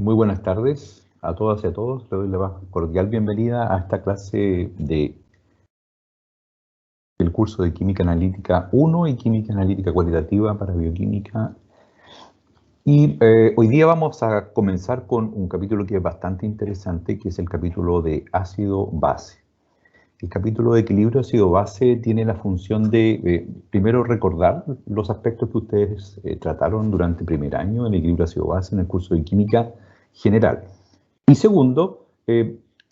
Muy buenas tardes a todas y a todos. Le doy la más cordial bienvenida a esta clase del curso de Química Analítica 1 y Química Analítica Cualitativa para Bioquímica. Y hoy día vamos a comenzar con un capítulo que es bastante interesante, que es el capítulo de ácido-base. El capítulo de equilibrio ácido-base tiene la función de, primero, recordar los aspectos que ustedes trataron durante el primer año en equilibrio ácido-base en el curso de Química General. Y segundo,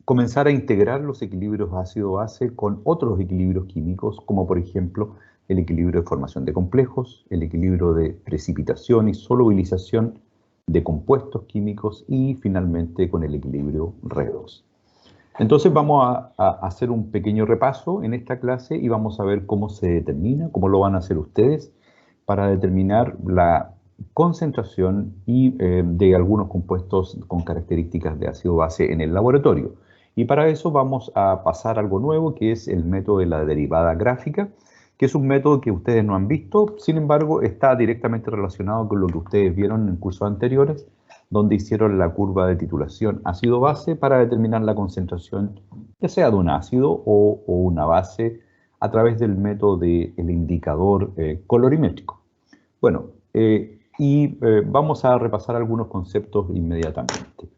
comenzar a integrar los equilibrios ácido-base con otros equilibrios químicos, como por ejemplo el equilibrio de formación de complejos, el equilibrio de precipitación y solubilización de compuestos químicos y finalmente con el equilibrio redox. Entonces vamos a hacer un pequeño repaso en esta clase y vamos a ver cómo se determina, cómo lo van a hacer ustedes para determinar la concentración y de algunos compuestos con características de ácido-base en el laboratorio. Y para eso vamos a pasar a algo nuevo, que es el método de la derivada gráfica, que es un método que ustedes no han visto, sin embargo está directamente relacionado con lo que ustedes vieron en cursos anteriores, donde hicieron la curva de titulación ácido-base para determinar la concentración, ya sea de un ácido o una base, a través del método del indicador colorimétrico. Bueno, vamos a repasar algunos conceptos inmediatamente.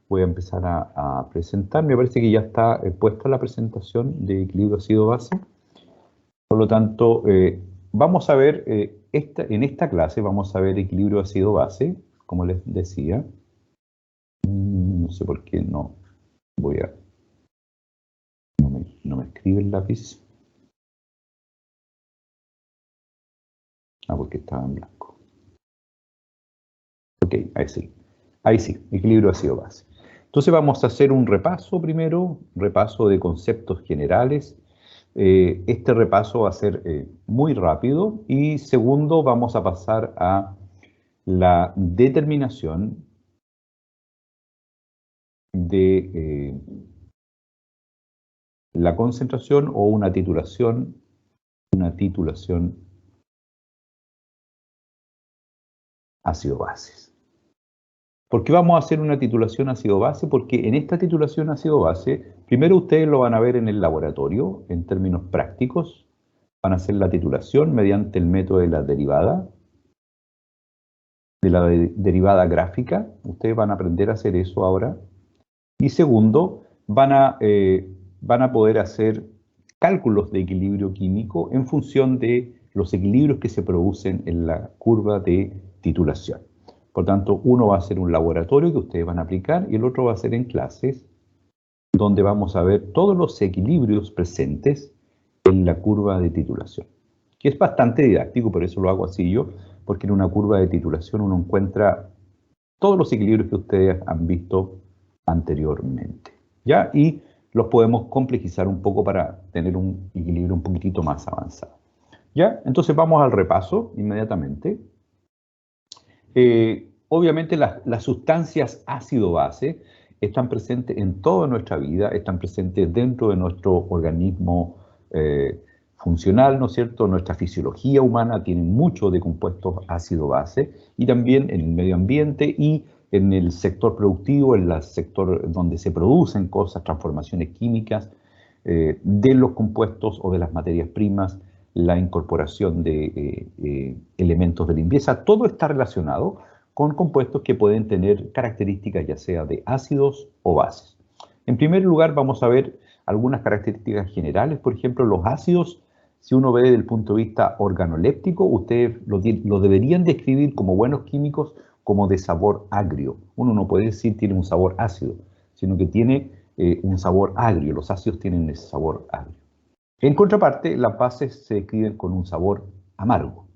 Voy a empezar a presentar. Me parece que ya está puesta la presentación de equilibrio ácido-base. Por lo tanto, vamos a ver, en esta clase vamos a ver equilibrio ácido-base, como les decía. No sé por qué no me escribe el lápiz. Porque estaba en blanco. Ok, ahí sí, equilibrio ácido-base. Entonces vamos a hacer un repaso primero, repaso de conceptos generales. Este repaso va a ser muy rápido y segundo vamos a pasar a la determinación de la concentración o una titulación ácido-bases. ¿Por qué vamos a hacer una titulación ácido-base? Porque en esta titulación ácido-base, primero ustedes lo van a ver en el laboratorio, en términos prácticos. Van a hacer la titulación mediante el método de la derivada gráfica. Ustedes van a aprender a hacer eso ahora. Y segundo, van a poder hacer cálculos de equilibrio químico en función de los equilibrios que se producen en la curva de titulación. Por tanto, uno va a ser un laboratorio que ustedes van a aplicar y el otro va a ser en clases, donde vamos a ver todos los equilibrios presentes en la curva de titulación, que es bastante didáctico, por eso lo hago así yo, porque en una curva de titulación uno encuentra todos los equilibrios que ustedes han visto anteriormente, ¿ya? Y los podemos complejizar un poco para tener un equilibrio un poquitito más avanzado, ¿ya? Entonces vamos al repaso inmediatamente. Obviamente las sustancias ácido-base están presentes en toda nuestra vida, están presentes dentro de nuestro organismo funcional, ¿no es cierto? Nuestra fisiología humana tiene mucho de compuestos ácido-base y también en el medio ambiente y en el sector productivo, en el sector donde se producen cosas, transformaciones químicas de los compuestos o de las materias primas, la incorporación de elementos de limpieza, todo está relacionado con compuestos que pueden tener características ya sea de ácidos o bases. En primer lugar vamos a ver algunas características generales, por ejemplo los ácidos, si uno ve desde el punto de vista organoléptico, ustedes lo deberían describir como buenos químicos, como de sabor agrio. Uno no puede decir tiene un sabor ácido, sino que tiene un sabor agrio, los ácidos tienen ese sabor agrio. En contraparte, las bases se describen con un sabor amargo,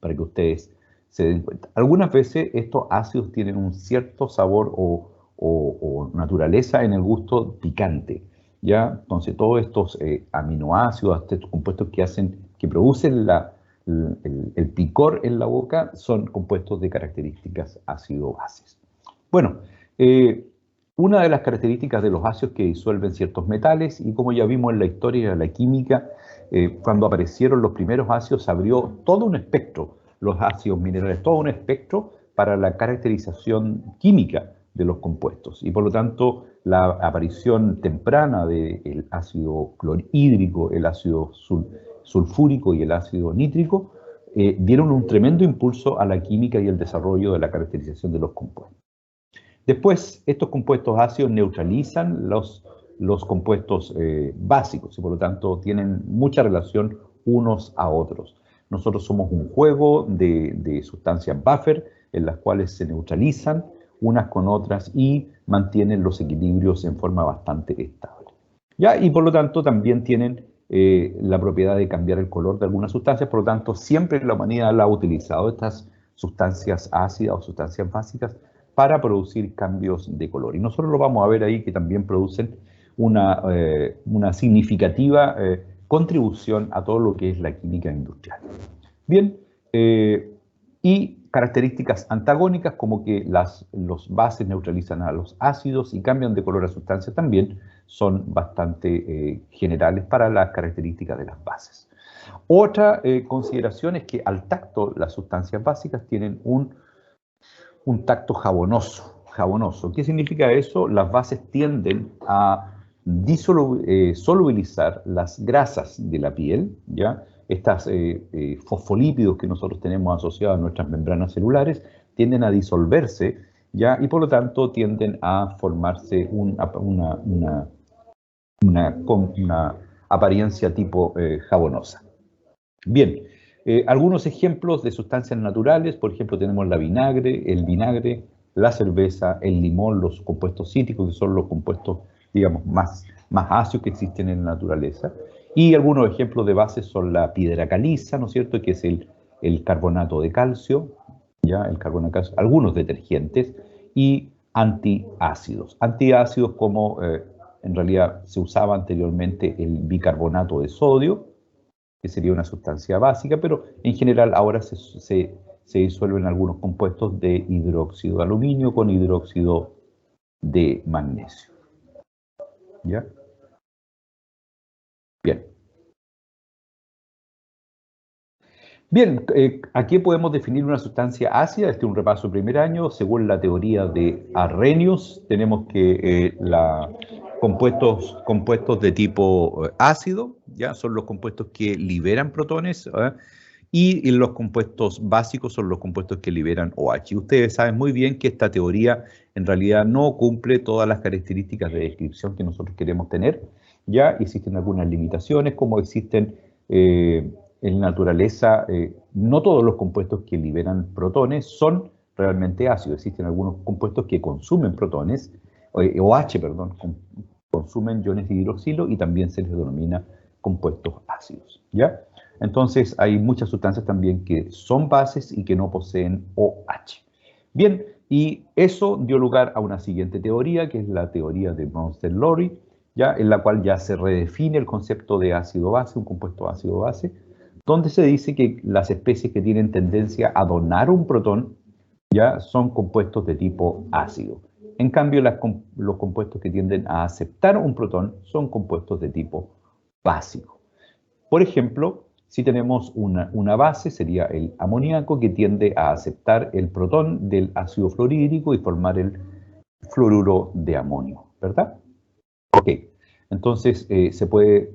para que ustedes se den cuenta. Algunas veces estos ácidos tienen un cierto sabor o naturaleza en el gusto picante, ¿ya? Entonces, todos estos aminoácidos, estos compuestos que producen el picor en la boca, son compuestos de características ácido-bases. Bueno, una de las características de los ácidos que disuelven ciertos metales, y como ya vimos en la historia de la química, cuando aparecieron los primeros ácidos, se abrió todo un espectro, los ácidos minerales, todo un espectro para la caracterización química de los compuestos. Y por lo tanto, la aparición temprana del ácido clorhídrico, el ácido sulfúrico y el ácido nítrico dieron un tremendo impulso a la química y el desarrollo de la caracterización de los compuestos. Después, estos compuestos ácidos neutralizan los compuestos básicos y por lo tanto tienen mucha relación unos a otros. Nosotros somos un juego de sustancias buffer en las cuales se neutralizan unas con otras y mantienen los equilibrios en forma bastante estable. ¿Ya? Y por lo tanto también tienen la propiedad de cambiar el color de algunas sustancias, por lo tanto siempre la humanidad ha utilizado estas sustancias ácidas o sustancias básicas para producir cambios de color. Y nosotros lo vamos a ver ahí que también producen una significativa contribución a todo lo que es la química industrial. Bien, y características antagónicas como que los bases neutralizan a los ácidos y cambian de color a sustancias también son bastante generales para las características de las bases. Otra consideración es que al tacto las sustancias básicas tienen un tacto jabonoso. ¿Qué significa eso? Las bases tienden a solubilizar las grasas de la piel, ¿ya? Estas fosfolípidos que nosotros tenemos asociados a nuestras membranas celulares tienden a disolverse, ¿ya? Y por lo tanto tienden a formarse una apariencia tipo jabonosa. Bien, algunos ejemplos de sustancias naturales, por ejemplo tenemos el vinagre, la cerveza, el limón, los compuestos cítricos, que son los compuestos, digamos, más ácidos que existen en la naturaleza. Y algunos ejemplos de bases son la piedra caliza, ¿no es cierto?, que es el carbonato de calcio, ¿ya? El carbonato de calcio, algunos detergentes y antiácidos. Antiácidos como en realidad se usaba anteriormente el bicarbonato de sodio, que sería una sustancia básica, pero en general ahora se disuelven algunos compuestos de hidróxido de aluminio con hidróxido de magnesio. ¿Ya? Bien. Bien, aquí podemos definir una sustancia ácida. Este es un repaso de primer año. Según la teoría de Arrhenius, tenemos que compuestos de tipo ácido, ¿ya? Son los compuestos que liberan protones, y los compuestos básicos son los compuestos que liberan OH. Ustedes saben muy bien que esta teoría en realidad no cumple todas las características de descripción que nosotros queremos tener. Ya existen algunas limitaciones, como existen en naturaleza, no todos los compuestos que liberan protones son realmente ácidos. Existen algunos compuestos que consumen protones, OH, perdón, consumen iones de hidroxilo y también se les denomina compuestos ácidos, ¿ya? Entonces hay muchas sustancias también que son bases y que no poseen OH. Bien, y eso dio lugar a una siguiente teoría, que es la teoría de Bronsted-Lowry, ¿ya? En la cual ya se redefine el concepto de ácido-base, un compuesto ácido-base, donde se dice que las especies que tienen tendencia a donar un protón ya son compuestos de tipo ácido. En cambio, los compuestos que tienden a aceptar un protón son compuestos de tipo básico. Por ejemplo, si tenemos una base, sería el amoníaco, que tiende a aceptar el protón del ácido fluorhídrico y formar el fluoruro de amonio, ¿verdad? Ok, entonces se puede,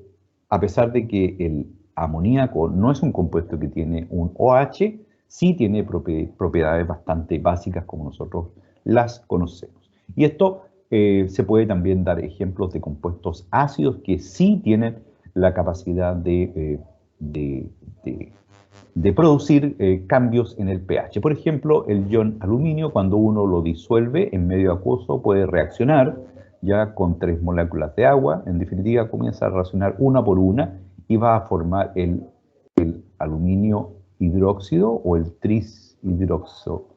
a pesar de que el amoníaco no es un compuesto que tiene un OH, sí tiene propiedades bastante básicas como nosotros las conocemos. Y esto se puede también dar ejemplos de compuestos ácidos que sí tienen la capacidad de producir cambios en el pH. Por ejemplo, el ion aluminio, cuando uno lo disuelve en medio acuoso, puede reaccionar ya con 3 moléculas de agua. En definitiva, comienza a reaccionar una por una y va a formar el aluminio hidróxido o el trihidróxido,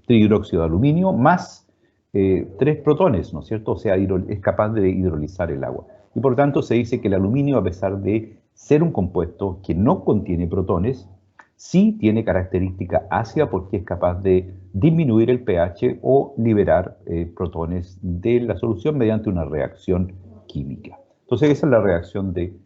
trihidróxido de aluminio más 3 protones, ¿no es cierto? O sea, es capaz de hidrolizar el agua. Y por tanto se dice que el aluminio, a pesar de ser un compuesto que no contiene protones, sí tiene característica ácida porque es capaz de disminuir el pH o liberar protones de la solución mediante una reacción química. Entonces esa es la reacción de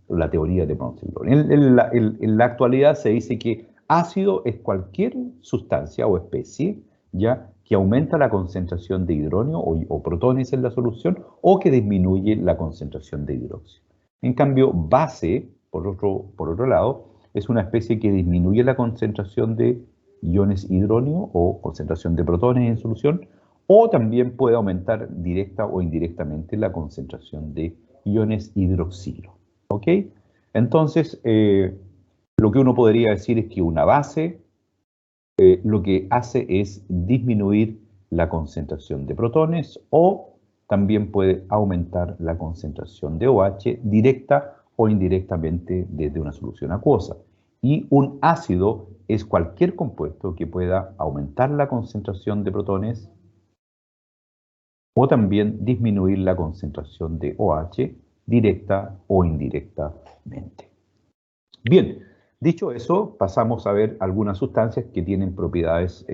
la teoría de Bronsted-Lowry. En la actualidad se dice que ácido es cualquier sustancia o especie ya que aumenta la concentración de hidrógeno o protones en la solución o que disminuye la concentración de hidróxido. En cambio, base, por otro lado, es una especie que disminuye la concentración de iones hidrógeno o concentración de protones en solución, o también puede aumentar directa o indirectamente la concentración de iones hidroxilo. ¿Ok? Entonces, lo que uno podría decir es que una base lo que hace es disminuir la concentración de protones o también puede aumentar la concentración de OH directa o indirectamente desde una solución acuosa. Y un ácido es cualquier compuesto que pueda aumentar la concentración de protones o también disminuir la concentración de OH directa o indirectamente. Bien, dicho eso, pasamos a ver algunas sustancias que tienen propiedades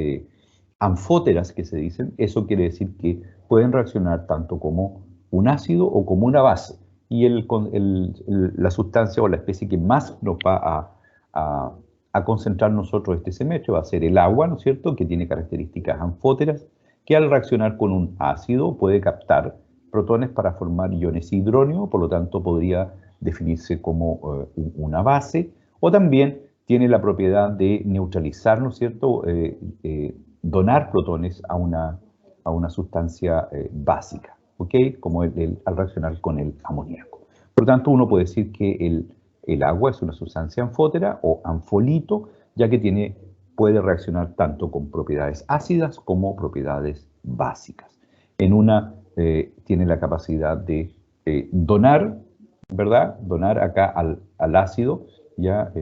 anfóteras, que se dicen. Eso quiere decir que pueden reaccionar tanto como un ácido o como una base. Y la sustancia o la especie que más nos va a concentrar nosotros este semestre va a ser el agua, ¿no es cierto?, que tiene características anfóteras, que al reaccionar con un ácido puede captar protones para formar iones hidrógeno, por lo tanto podría definirse como una base, o también tiene la propiedad de neutralizar, ¿no es cierto?, donar protones a una sustancia básica, ¿ok?, como al reaccionar con el amoníaco. Por lo tanto, uno puede decir que el agua es una sustancia anfótera o anfolito, ya que puede reaccionar tanto con propiedades ácidas como propiedades básicas. Tiene la capacidad de donar, ¿verdad? Donar acá al ácido, ya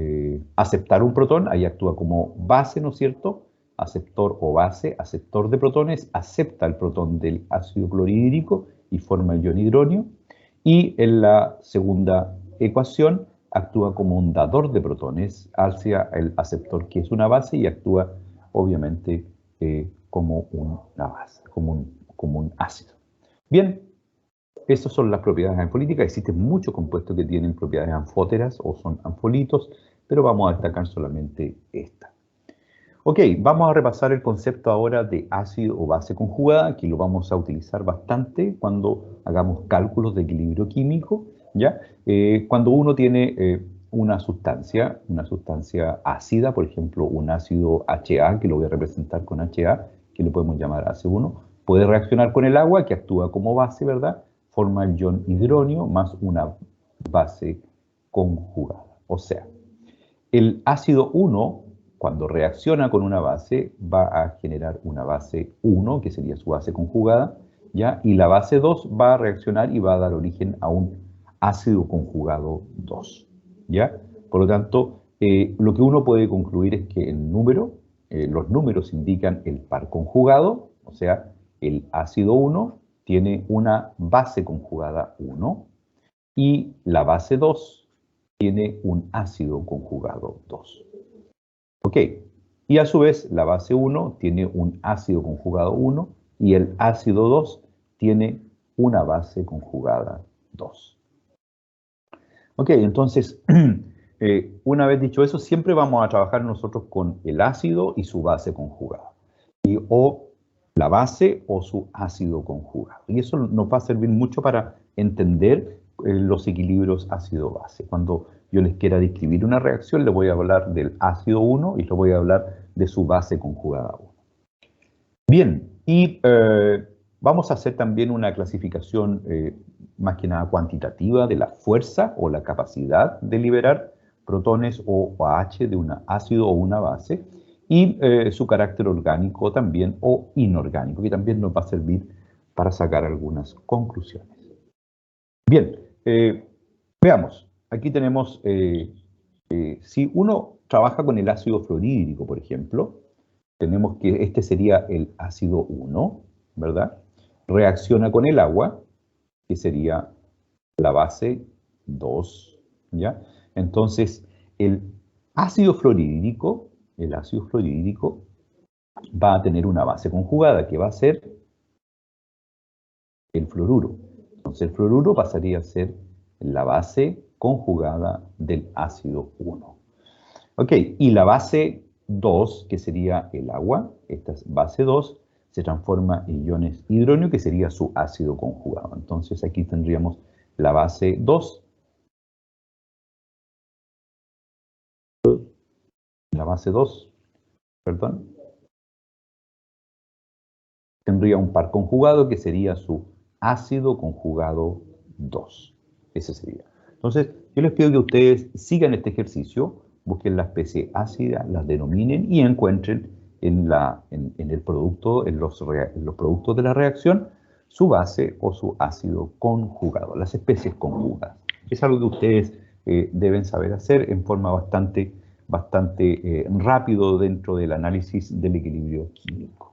aceptar un protón, ahí actúa como base, ¿no es cierto? Aceptor o base, aceptor de protones, acepta el protón del ácido clorhídrico y forma el ion hidrógeno. Y en la segunda ecuación actúa como un dador de protones hacia el aceptor, que es una base, y actúa obviamente como una base, como un ácido. Bien, estas son las propiedades anfolíticas. Existen muchos compuestos que tienen propiedades anfóteras o son anfolitos, pero vamos a destacar solamente esta. Ok, vamos a repasar el concepto ahora de ácido o base conjugada, que lo vamos a utilizar bastante cuando hagamos cálculos de equilibrio químico, ¿ya? Cuando uno tiene una sustancia ácida, por ejemplo, un ácido HA, que lo voy a representar con HA, que le podemos llamar AC1, puede reaccionar con el agua, que actúa como base, ¿verdad? Forma el ion hidrógeno más una base conjugada. O sea, el ácido 1, cuando reacciona con una base, va a generar una base 1, que sería su base conjugada, ¿ya? Y la base 2 va a reaccionar y va a dar origen a un ácido conjugado 2, ¿ya? Por lo tanto, lo que uno puede concluir es que los números indican el par conjugado, o sea, el ácido 1 tiene una base conjugada 1 y la base 2 tiene un ácido conjugado 2. Ok, y a su vez la base 1 tiene un ácido conjugado 1 y el ácido 2 tiene una base conjugada 2. Ok, entonces, una vez dicho eso, siempre vamos a trabajar nosotros con el ácido y su base conjugada. O la base o su ácido conjugado. Y eso nos va a servir mucho para entender los equilibrios ácido-base. Cuando yo les quiera describir una reacción, les voy a hablar del ácido 1 y les voy a hablar de su base conjugada 1. Bien, y vamos a hacer también una clasificación más que nada cuantitativa de la fuerza o la capacidad de liberar protones o OH de un ácido o una base, y su carácter orgánico también o inorgánico, que también nos va a servir para sacar algunas conclusiones. Bien, veamos. Aquí tenemos, si uno trabaja con el ácido fluorhídrico, por ejemplo, tenemos que este sería el ácido 1, ¿verdad? Reacciona con el agua, que sería la base 2, ¿ya? Entonces, el ácido fluorhídrico va a tener una base conjugada, que va a ser el fluoruro. Entonces, el fluoruro pasaría a ser la base conjugada del ácido 1. Ok, y la base 2, que sería el agua, esta es base 2, se transforma en iones hidróneo, que sería su ácido conjugado. Entonces, aquí tendríamos la base 2, perdón, tendría un par conjugado que sería su ácido conjugado 2. Ese sería. Entonces, yo les pido que ustedes sigan este ejercicio, busquen la especie ácida, las denominen y encuentren en el producto, en los productos de la reacción, su base o su ácido conjugado, las especies conjugadas. Es algo que ustedes deben saber hacer en forma bastante rápido dentro del análisis del equilibrio químico.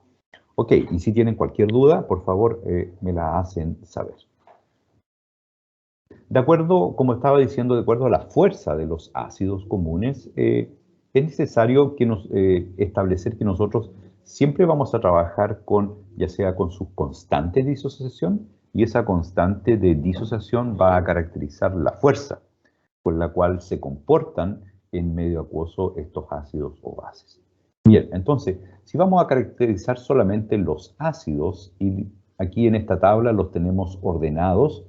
Ok, y si tienen cualquier duda, por favor, me la hacen saber. De acuerdo, como estaba diciendo, de acuerdo a la fuerza de los ácidos comunes, es necesario establecer que nosotros siempre vamos a trabajar ya sea con sus constantes de disociación, y esa constante de disociación va a caracterizar la fuerza con la cual se comportan en medio acuoso estos ácidos o bases. Bien, entonces, si vamos a caracterizar solamente los ácidos, y aquí en esta tabla los tenemos ordenados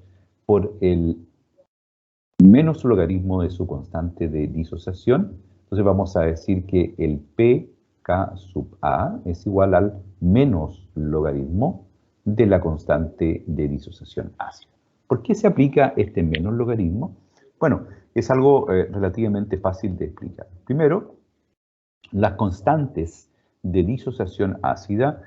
por el menos logaritmo de su constante de disociación, entonces vamos a decir que el pK sub A es igual al menos logaritmo de la constante de disociación ácida. ¿Por qué se aplica este menos logaritmo? Bueno, es algo relativamente fácil de explicar. Primero, las constantes de disociación ácida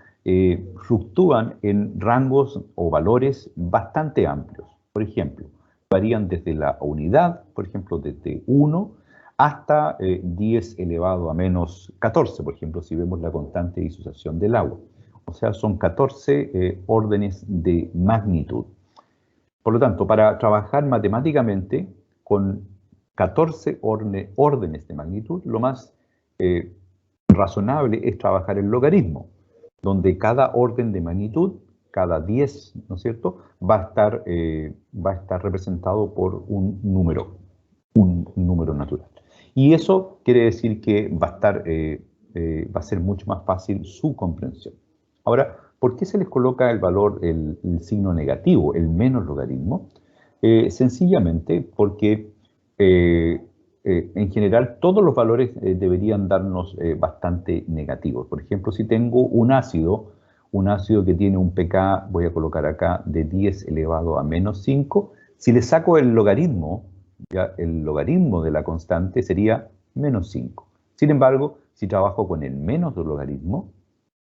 fluctúan en rangos o valores bastante amplios. Por ejemplo, varían desde la unidad, por ejemplo, desde 1 hasta 10 elevado a menos 14, por ejemplo, si vemos la constante de disociación del agua. O sea, son 14 órdenes de magnitud. Por lo tanto, para trabajar matemáticamente con 14 órdenes de magnitud, lo más razonable es trabajar el logaritmo, donde cada orden de magnitud, cada 10, ¿no es cierto?, va a estar representado por un número natural. Y eso quiere decir que va a ser mucho más fácil su comprensión. Ahora, ¿por qué se les coloca el valor, el signo negativo, el menos logaritmo? Sencillamente porque en general todos los valores deberían darnos bastante negativos. Por ejemplo, si tengo un ácido que tiene un pK, voy a colocar acá, de 10 elevado a menos 5, si le saco el logaritmo, ya el logaritmo de la constante sería menos 5. Sin embargo, si trabajo con el menos del logaritmo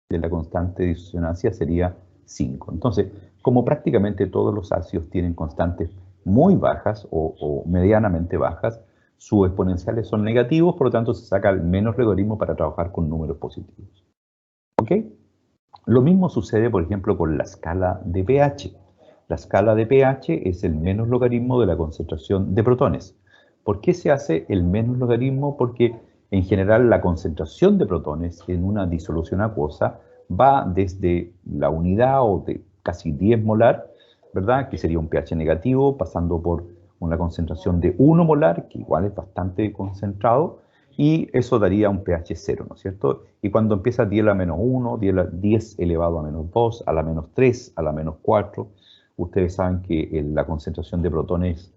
de la constante de disociación ácida sería 5. Entonces, como prácticamente todos los ácidos tienen constantes muy bajas o medianamente bajas, sus exponenciales son negativos, por lo tanto se saca el menos logaritmo para trabajar con números positivos. ¿Ok? Lo mismo sucede, por ejemplo, con la escala de pH. La escala de pH es el menos logaritmo de la concentración de protones. ¿Por qué se hace el menos logaritmo? Porque en general la concentración de protones en una disolución acuosa va desde la unidad o de casi 10 molar, ¿verdad?, que sería un pH negativo, pasando por una concentración de 1 molar, que igual es bastante concentrado, y eso daría un pH 0, ¿no es cierto? Y cuando empieza 10 a la menos 1, 10 elevado a menos 2, a la menos 3, a la menos 4, ustedes saben que la concentración de protones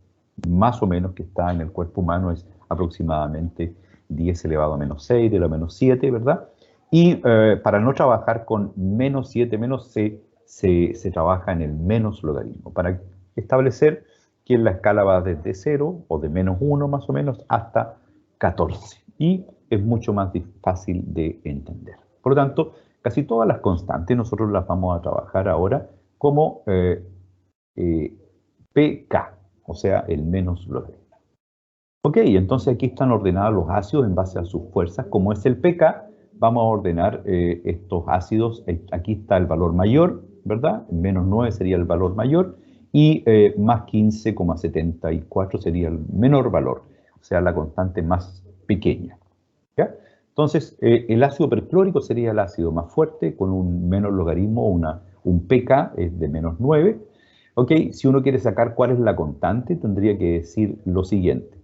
más o menos que está en el cuerpo humano es aproximadamente 10 elevado a menos 6, de la menos 7, ¿verdad? Y para no trabajar con menos 7, menos C, se trabaja en el menos logaritmo, para establecer que la escala va desde 0 o de menos 1 más o menos hasta 14. Y es mucho más fácil de entender. Por lo tanto, casi todas las constantes nosotros las vamos a trabajar ahora como pK, o sea, el menos logaritmo. Ok, entonces aquí están ordenados los ácidos en base a sus fuerzas, como es el pK, vamos a ordenar estos ácidos. Aquí está el valor mayor, ¿verdad? Menos 9 sería el valor mayor y más 15,74 sería el menor valor, o sea, la constante más pequeña. ¿Ya? Entonces, el ácido perclórico sería el ácido más fuerte con un menor logaritmo, un pK es de menos 9. Ok, si uno quiere sacar cuál es la constante, tendría que decir lo siguiente.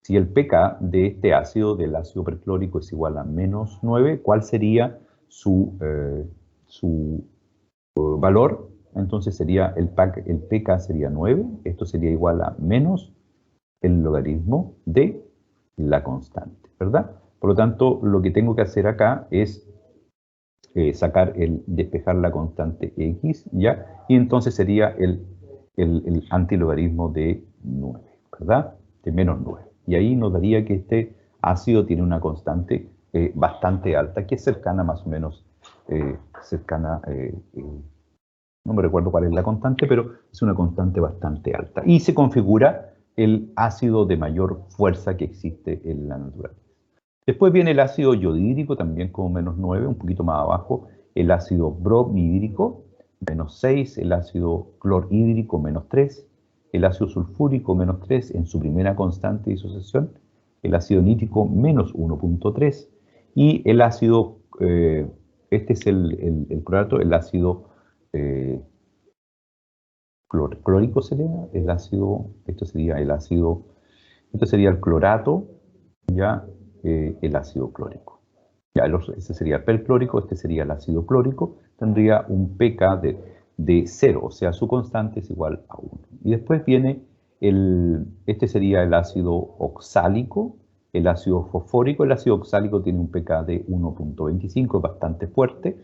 Si el pK de este ácido, del ácido perclórico, es igual a menos 9, ¿cuál sería su valor? Entonces sería el pK sería 9, esto sería igual a menos el logaritmo de la constante, ¿verdad? Por lo tanto, lo que tengo que hacer acá es despejar la constante x, ¿ya? Y entonces sería el antilogaritmo de 9, ¿verdad? De menos 9. Y ahí nos daría que este ácido tiene una constante bastante alta, que es cercana más o menos, no me recuerdo cuál es la constante, pero es una constante bastante alta. Y se configura el ácido de mayor fuerza que existe en la naturaleza. Después viene el ácido yodhídrico, también con menos 9, un poquito más abajo, el ácido bromhídrico, menos 6, el ácido clorhídrico, menos 3, el ácido sulfúrico, menos 3, en su primera constante de disociación, el ácido nítrico, menos 1,3, y el ácido, este es el clorato, el ácido clórico sería, el ácido, esto sería el clorato, ya el ácido clórico. Ya, ese sería el perclórico, este sería el ácido clórico, tendría un pK de 0, o sea, su constante es igual a 1. Y después viene este sería el ácido oxálico, el ácido fosfórico. El ácido oxálico tiene un pK de 1,25, es bastante fuerte.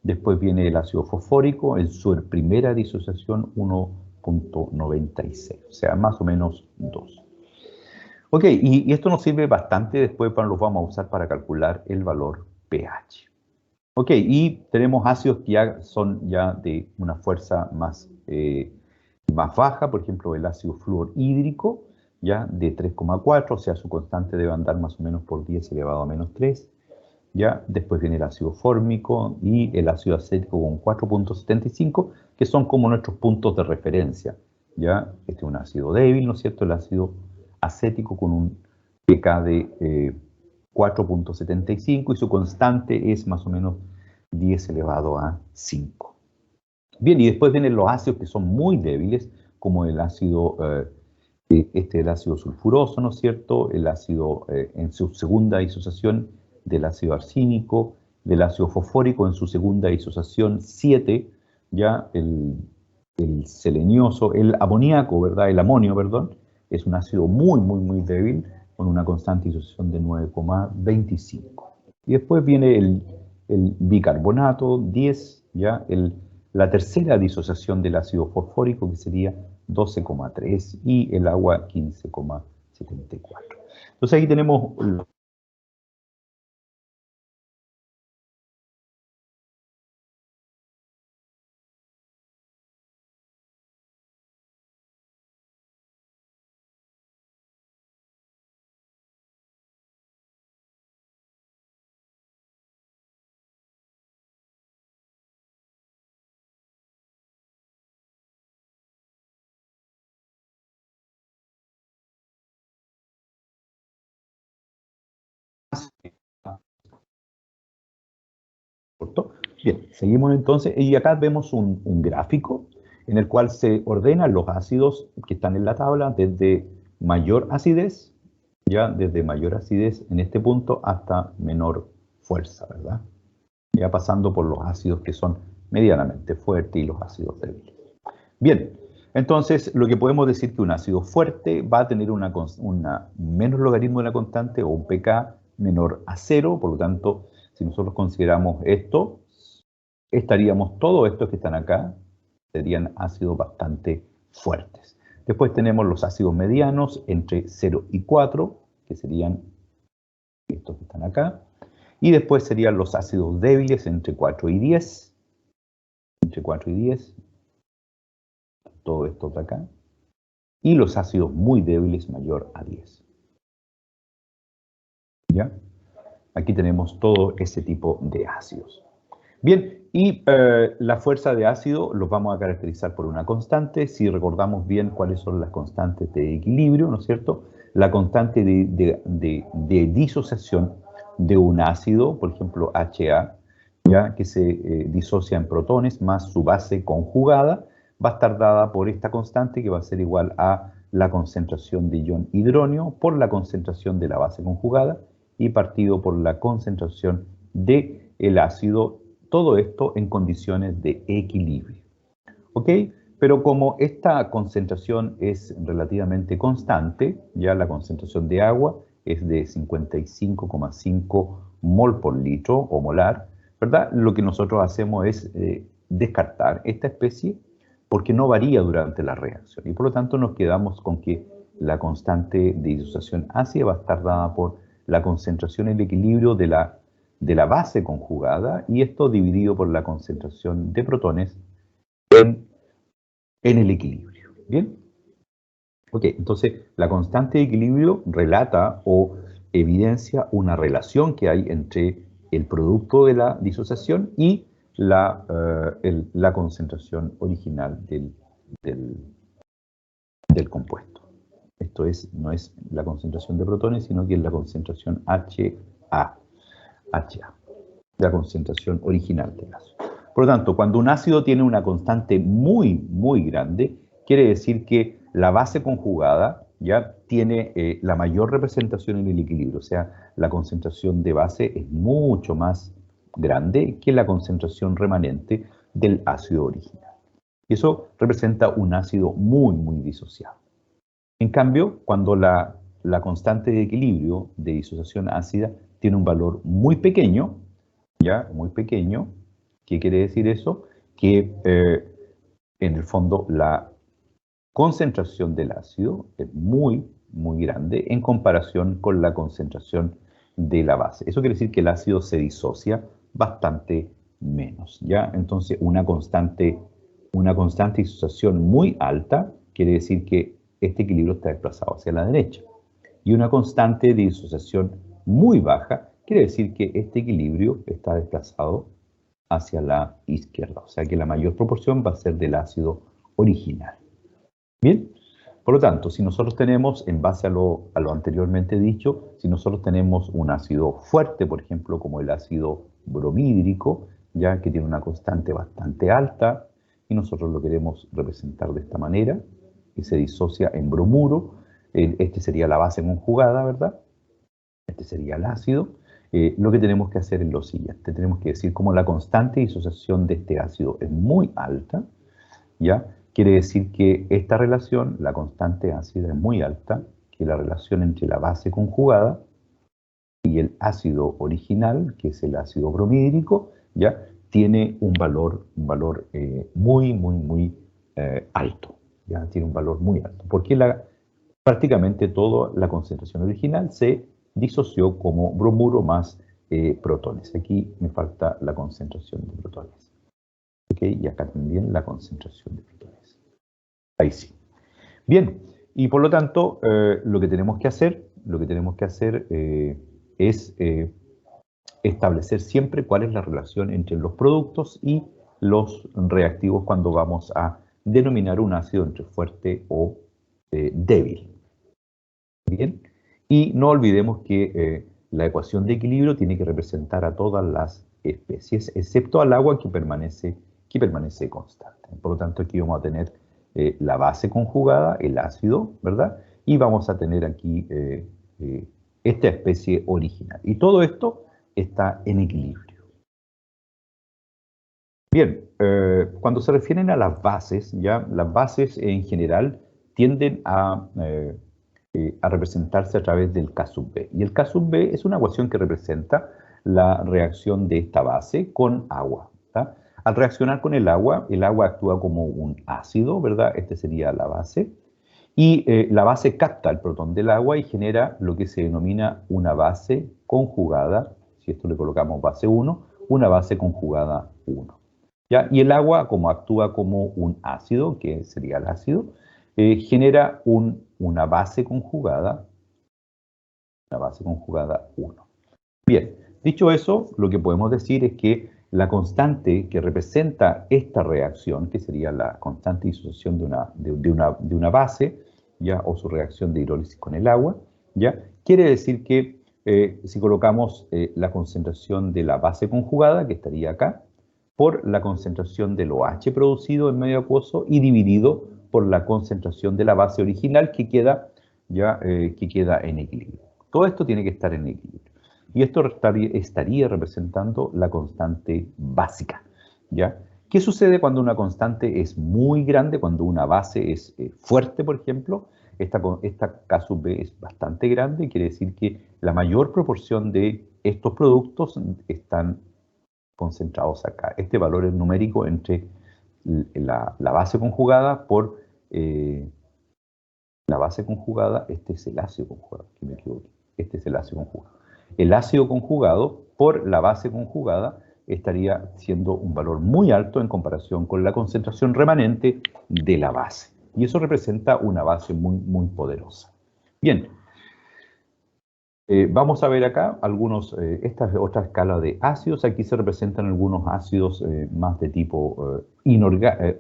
Después viene el ácido fosfórico, en su primera disociación 1,96, o sea, más o menos 2. Ok, y esto nos sirve bastante después lo vamos a usar para calcular el valor pH. Ok, y tenemos ácidos que ya son de una fuerza más baja, por ejemplo el ácido fluorhídrico, ya de 3,4, o sea su constante debe andar más o menos por 10 elevado a menos 3. Ya, después viene el ácido fórmico y el ácido acético con 4,75, que son como nuestros puntos de referencia. Ya, este es un ácido débil, ¿no es cierto? El ácido acético con un pK de 4,75 y su constante es más o menos 10 elevado a 5. Bien, y después vienen los ácidos que son muy débiles, como el ácido, el ácido sulfuroso, ¿no es cierto? El ácido en su segunda disociación del ácido arsínico, del ácido fosfórico en su segunda disociación 7, ya el selenioso, el amoníaco, ¿verdad? El amonio, perdón, es un ácido muy, muy, muy débil, con una constante disociación de 9,25. Y después viene el bicarbonato 10, ya la tercera disociación del ácido fosfórico, que sería 12,3, y el agua 15,74. Entonces aquí tenemos ¿correcto? Bien, seguimos entonces, y acá vemos un gráfico en el cual se ordenan los ácidos que están en la tabla desde mayor acidez, ya desde mayor acidez en este punto hasta menor fuerza, ¿verdad? Ya pasando por los ácidos que son medianamente fuertes y los ácidos débiles. Bien, entonces lo que podemos decir que un ácido fuerte va a tener un menos logaritmo de la constante o un pK menor a 0, por lo tanto, si nosotros consideramos esto, todos estos que están acá, serían ácidos bastante fuertes. Después tenemos los ácidos medianos entre 0 y 4, que serían estos que están acá. Y después serían los ácidos débiles entre 4 y 10. Entre 4 y 10. Todo esto de acá. Y los ácidos muy débiles mayor a 10. ¿Ya? Aquí tenemos todo ese tipo de ácidos. Bien, y la fuerza de ácido los vamos a caracterizar por una constante. Si recordamos bien cuáles son las constantes de equilibrio, ¿no es cierto? La constante de disociación de un ácido, por ejemplo HA, ya que se disocia en protones más su base conjugada, va a estar dada por esta constante que va a ser igual a la concentración de ion hidronio por la concentración de la base conjugada y partido por la concentración del ácido, todo esto en condiciones de equilibrio. ¿Ok? Pero como esta concentración es relativamente constante, ya la concentración de agua es de 55,5 mol por litro o molar, ¿verdad? Lo que nosotros hacemos es descartar esta especie porque no varía durante la reacción y por lo tanto nos quedamos con que la constante de disociación ácida va a estar dada por la concentración en equilibrio de la base conjugada y esto dividido por la concentración de protones en el equilibrio. ¿Bien? Ok, entonces la constante de equilibrio relata o evidencia una relación que hay entre el producto de la disociación y la concentración original del compuesto. Esto no es la concentración de protones, sino que es la concentración HA, la concentración original del ácido. Por lo tanto, cuando un ácido tiene una constante muy, muy grande, quiere decir que la base conjugada ya tiene la mayor representación en el equilibrio, o sea, la concentración de base es mucho más grande que la concentración remanente del ácido original. Y eso representa un ácido muy, muy disociado. En cambio, cuando la constante de equilibrio de disociación ácida tiene un valor muy pequeño, ¿ya? Muy pequeño, ¿qué quiere decir eso? Que en el fondo la concentración del ácido es muy, muy grande en comparación con la concentración de la base. Eso quiere decir que el ácido se disocia bastante menos, ¿ya? Entonces, una constante disociación muy alta quiere decir que este equilibrio está desplazado hacia la derecha. Y una constante de disociación muy baja quiere decir que este equilibrio está desplazado hacia la izquierda. O sea que la mayor proporción va a ser del ácido original. Bien, por lo tanto, si nosotros tenemos, en base a lo anteriormente dicho, si nosotros tenemos un ácido fuerte, por ejemplo, como el ácido bromídrico, ya que tiene una constante bastante alta, y nosotros lo queremos representar de esta manera, que se disocia en bromuro, este sería la base conjugada, ¿verdad? Este sería el ácido. Lo que tenemos que hacer es lo siguiente, tenemos que decir como la constante de disociación de este ácido es muy alta, ¿ya? Quiere decir que esta relación, la constante ácida, es muy alta, que la relación entre la base conjugada y el ácido original, que es el ácido bromídrico, ¿ya? Tiene un valor muy, muy, muy alto, ¿ya? Tiene un valor muy alto, porque prácticamente toda la concentración original se disoció como bromuro más protones. Aquí me falta la concentración de protones. ¿Okay? Y acá también la concentración de protones. Ahí sí. Bien, y por lo tanto, lo que tenemos que hacer es establecer siempre cuál es la relación entre los productos y los reactivos cuando vamos a denominar un ácido entre fuerte o débil. Bien, y no olvidemos que la ecuación de equilibrio tiene que representar a todas las especies, excepto al agua que permanece constante. Por lo tanto, aquí vamos a tener la base conjugada, el ácido, ¿verdad? Y vamos a tener aquí esta especie original. Y todo esto está en equilibrio. Bien, cuando se refieren a las bases, ya las bases en general tienden a representarse a través del K sub B. Y el K sub B es una ecuación que representa la reacción de esta base con agua. ¿Tá? Al reaccionar con el agua actúa como un ácido, ¿verdad? Este sería la base. Y la base capta el protón del agua y genera lo que se denomina una base conjugada, si esto le colocamos base 1, una base conjugada 1. ¿Ya? Y el agua, como actúa como un ácido, que sería el ácido, genera una base conjugada 1. Bien, Dicho eso, lo que podemos decir es que la constante que representa esta reacción, que sería la constante de disociación de una base, ¿ya? O su reacción de hidrólisis con el agua, ¿ya? Quiere decir que si colocamos la concentración de la base conjugada, que estaría acá, por la concentración del OH producido en medio acuoso y dividido por la concentración de la base original que queda, que queda en equilibrio. Todo esto tiene que estar en equilibrio. Y esto estaría representando la constante básica, ¿ya? ¿Qué sucede cuando una constante es muy grande, cuando una base es fuerte, por ejemplo? Esta K sub B es bastante grande, quiere decir que la mayor proporción de estos productos están concentrados acá. Este valor es numérico entre la base conjugada por la base conjugada, este es el ácido conjugado, que me equivoqué, este es el ácido conjugado. El ácido conjugado por la base conjugada estaría siendo un valor muy alto en comparación con la concentración remanente de la base. Y eso representa una base muy, muy poderosa. Bien, vamos a ver acá esta es otra escala de ácidos. Aquí se representan algunos ácidos más de tipo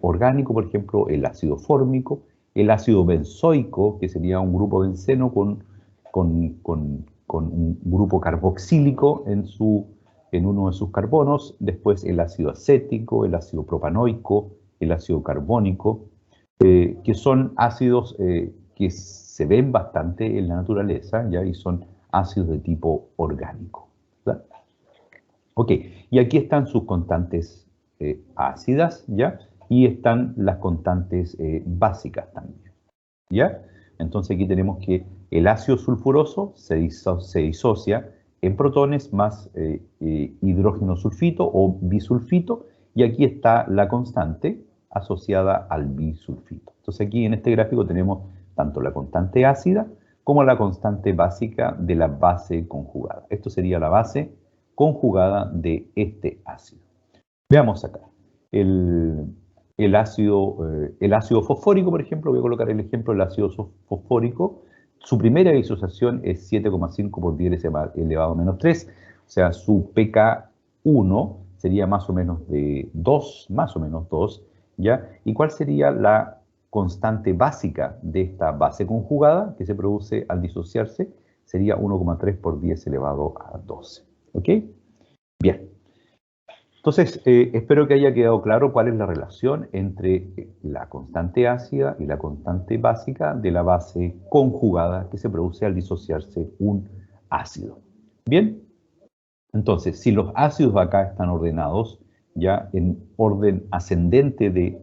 orgánico, por ejemplo, el ácido fórmico, el ácido benzoico, que sería un grupo benceno con un grupo carboxílico en uno de sus carbonos, después el ácido acético, el ácido propanoico, el ácido carbónico, que son ácidos que se ven bastante en la naturaleza, ¿ya? Y son ácidos de tipo orgánico, ¿verdad? Ok, y aquí están sus constantes ácidas, ¿ya? Y están las constantes básicas también, ¿ya? Entonces aquí tenemos que el ácido sulfuroso se disocia en protones más hidrógeno sulfito o bisulfito, y aquí está la constante asociada al bisulfito. Entonces aquí en este gráfico tenemos tanto la constante ácida como la constante básica de la base conjugada. Esto sería la base conjugada de este ácido. Veamos acá. El ácido fosfórico, por ejemplo, voy a colocar el ejemplo del ácido fosfórico. Su primera disociación es 7,5 por 10 elevado a menos 3, o sea, su pK1 sería más o menos de 2, más o menos 2, ¿ya? ¿Y cuál sería la constante básica de esta base conjugada que se produce al disociarse? Sería 1,3 por 10 elevado a 12, ¿ok? Bien. Entonces, espero que haya quedado claro cuál es la relación entre la constante ácida y la constante básica de la base conjugada que se produce al disociarse un ácido. Bien, entonces, si los ácidos acá están ordenados ya en orden ascendente de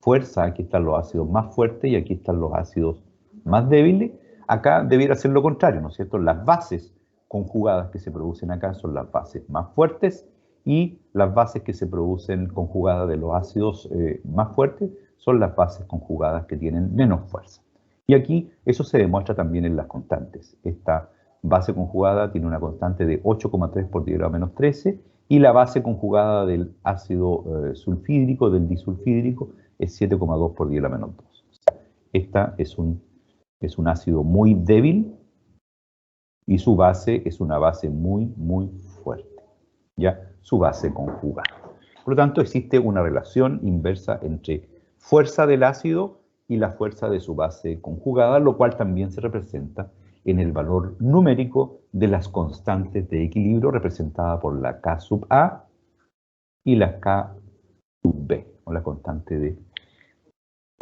fuerza, aquí están los ácidos más fuertes y aquí están los ácidos más débiles, acá debiera ser lo contrario, ¿no es cierto? Las bases conjugadas que se producen acá son las bases más fuertes y las bases que se producen conjugadas de los ácidos más fuertes son las bases conjugadas que tienen menos fuerza. Y aquí eso se demuestra también en las constantes. Esta base conjugada tiene una constante de 8,3 por 10 a la menos 13 y la base conjugada del ácido sulfídrico, del disulfídrico, es 7,2 por 10 a la menos 2. O sea, esta es un ácido muy débil y su base es una base muy, muy fuerte, ¿ya? Su base conjugada. Por lo tanto, existe una relación inversa entre fuerza del ácido y la fuerza de su base conjugada, lo cual también se representa en el valor numérico de las constantes de equilibrio representada por la K sub A y la K sub B, o la constante de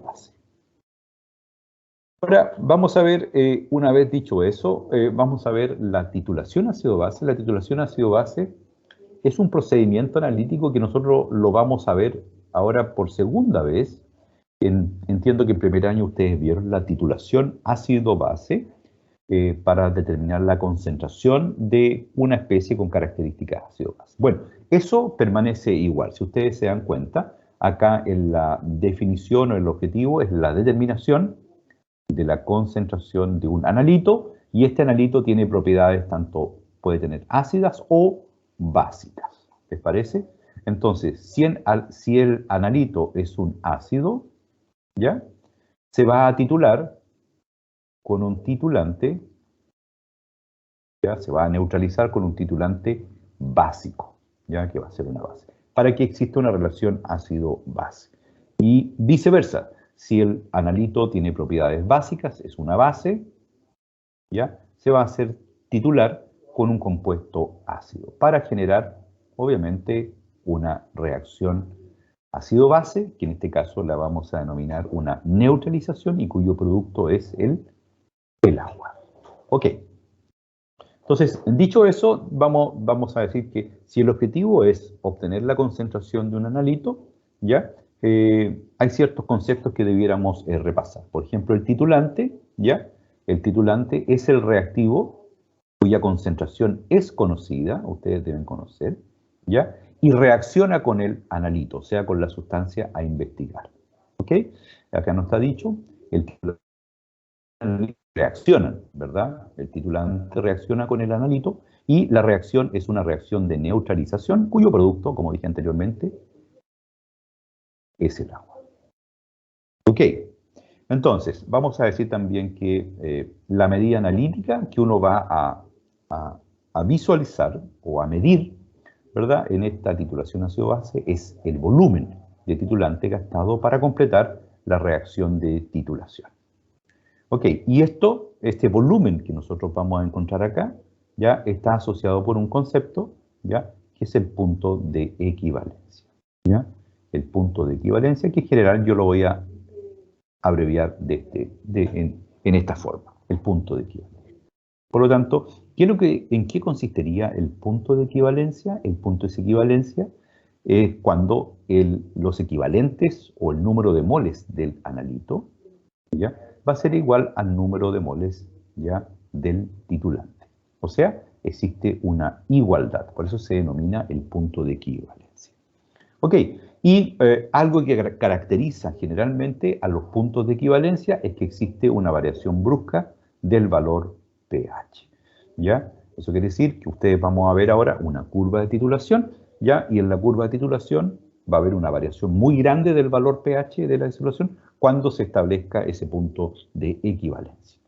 base. Ahora vamos a ver, una vez dicho eso, vamos a ver la titulación ácido-base. La titulación ácido-base es un procedimiento analítico que nosotros lo vamos a ver ahora por segunda vez. Entiendo que en primer año ustedes vieron la titulación ácido-base para determinar la concentración de una especie con características ácido-base. Bueno, eso permanece igual. Si ustedes se dan cuenta, acá en la definición o el objetivo es la determinación de la concentración de un analito, y este analito tiene propiedades tanto, puede tener ácidas o básicas. ¿Les parece? Entonces, si el analito es un ácido, ¿ya? Se va a titular con un titulante, ¿ya? Se va a neutralizar con un titulante básico, ya que va a ser una base, para que exista una relación ácido-base. Y viceversa, si el analito tiene propiedades básicas, es una base, ya se va a hacer titular con un compuesto ácido para generar, obviamente, una reacción ácido-base, que en este caso la vamos a denominar una neutralización y cuyo producto es el agua. Ok. Entonces, dicho eso, vamos a decir que si el objetivo es obtener la concentración de un analito, ¿ya? Hay ciertos conceptos que debiéramos repasar. Por ejemplo, el titulante, ¿ya? El titulante es el reactivo cuya concentración es conocida, ustedes deben conocer, ¿ya? Y reacciona con el analito, o sea, con la sustancia a investigar. ¿Ok? Acá no está dicho, el titulante reaccionan, ¿verdad? El titulante reacciona con el analito y la reacción es una reacción de neutralización cuyo producto, como dije anteriormente, es el agua. Ok, entonces vamos a decir también que la medida analítica que uno va a visualizar o a medir, ¿verdad? En esta titulación ácido-base es el volumen de titulante gastado para completar la reacción de titulación. Ok, y este volumen que nosotros vamos a encontrar acá, ya está asociado por un concepto, ya, que es el punto de equivalencia, ya. El punto de equivalencia, que en general yo lo voy a abreviar en esta forma, el punto de equivalencia. Por lo tanto, ¿en qué consistiría el punto de equivalencia? El punto de equivalencia es cuando los equivalentes o el número de moles del analito, ¿ya?, va a ser igual al número de moles, ¿ya?, del titulante. O sea, existe una igualdad, por eso se denomina el punto de equivalencia. Ok, y algo que caracteriza generalmente a los puntos de equivalencia es que existe una variación brusca del valor pH, ¿ya? Eso quiere decir que ustedes vamos a ver ahora una curva de titulación, ¿ya? Y en la curva de titulación va a haber una variación muy grande del valor pH de la disolución cuando se establezca ese punto de equivalencia.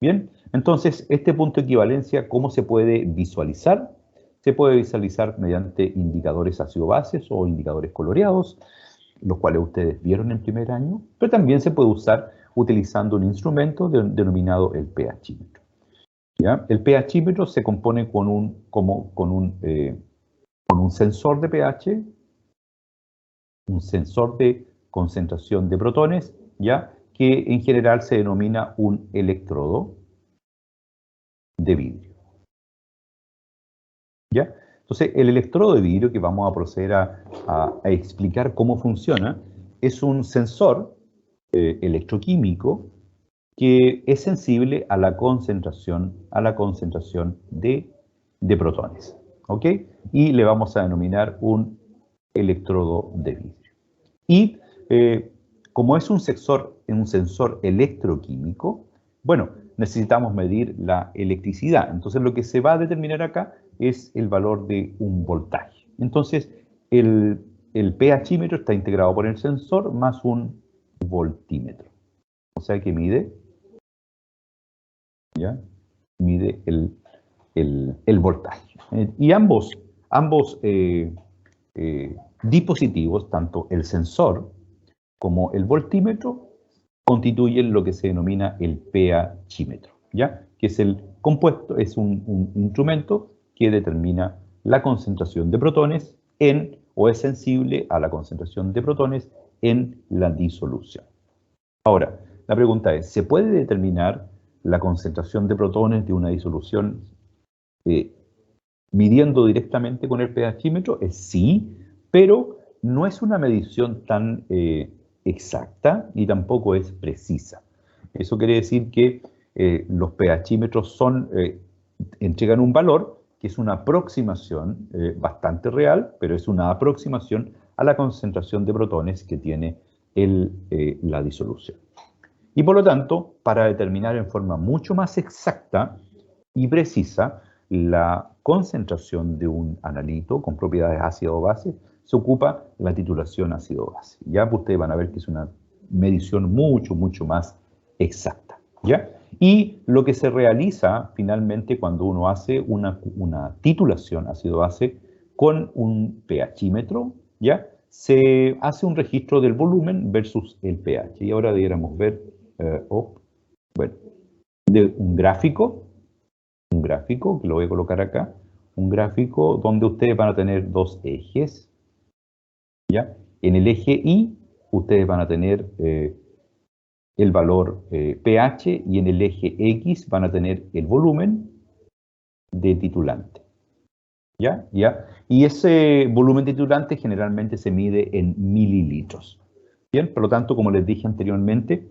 Bien, entonces, este punto de equivalencia, ¿cómo se puede visualizar? Se puede visualizar mediante indicadores ácido-bases o indicadores coloreados, los cuales ustedes vieron en primer año, pero también se puede usar utilizando un instrumento denominado el pHímetro. ¿Ya? El pHímetro se compone con un sensor de pH, un sensor de concentración de protones, ¿ya?, que en general se denomina un electrodo de vidrio. ¿Ya? Entonces, el electrodo de vidrio, que vamos a proceder a explicar cómo funciona, es un sensor electroquímico que es sensible a la concentración de protones. ¿Ok? Y le vamos a denominar un electrodo de vidrio. Y como es un sensor electroquímico, bueno, necesitamos medir la electricidad. Entonces lo que se va a determinar acá es el valor de un voltaje. Entonces el pHímetro está integrado por el sensor más un voltímetro. O sea que mide, ¿ya?, mide el voltaje. Y ambos dispositivos, tanto el sensor como el voltímetro, constituyen lo que se denomina el pHímetro, ¿ya?, que es el compuesto, es un instrumento que determina la concentración de protones o es sensible a la concentración de protones en la disolución. Ahora, la pregunta es, ¿se puede determinar la concentración de protones de una disolución midiendo directamente con el pHímetro? Sí, pero no es una medición tan exacta y tampoco es precisa. Eso quiere decir que los pHímetros entregan un valor que es una aproximación bastante real, pero es una aproximación a la concentración de protones que tiene la disolución. Y por lo tanto, para determinar en forma mucho más exacta y precisa la concentración de un analito con propiedades ácido o base, se ocupa la titulación ácido-base. Ya ustedes van a ver que es una medición mucho más exacta, ¿ya? Y lo que se realiza finalmente cuando uno hace una titulación ácido-base con un pHímetro, ¿ya? Se hace un registro del volumen versus el pH. Y ahora deberíamos ver, bueno, de un gráfico que lo voy a colocar acá, un gráfico donde ustedes van a tener dos ejes, ¿ya? En el eje Y ustedes van a tener el valor pH y en el eje X van a tener el volumen de titulante. ¿Ya? ¿Ya? Y ese volumen de titulante generalmente se mide en mililitros. Bien, por lo tanto, como les dije anteriormente,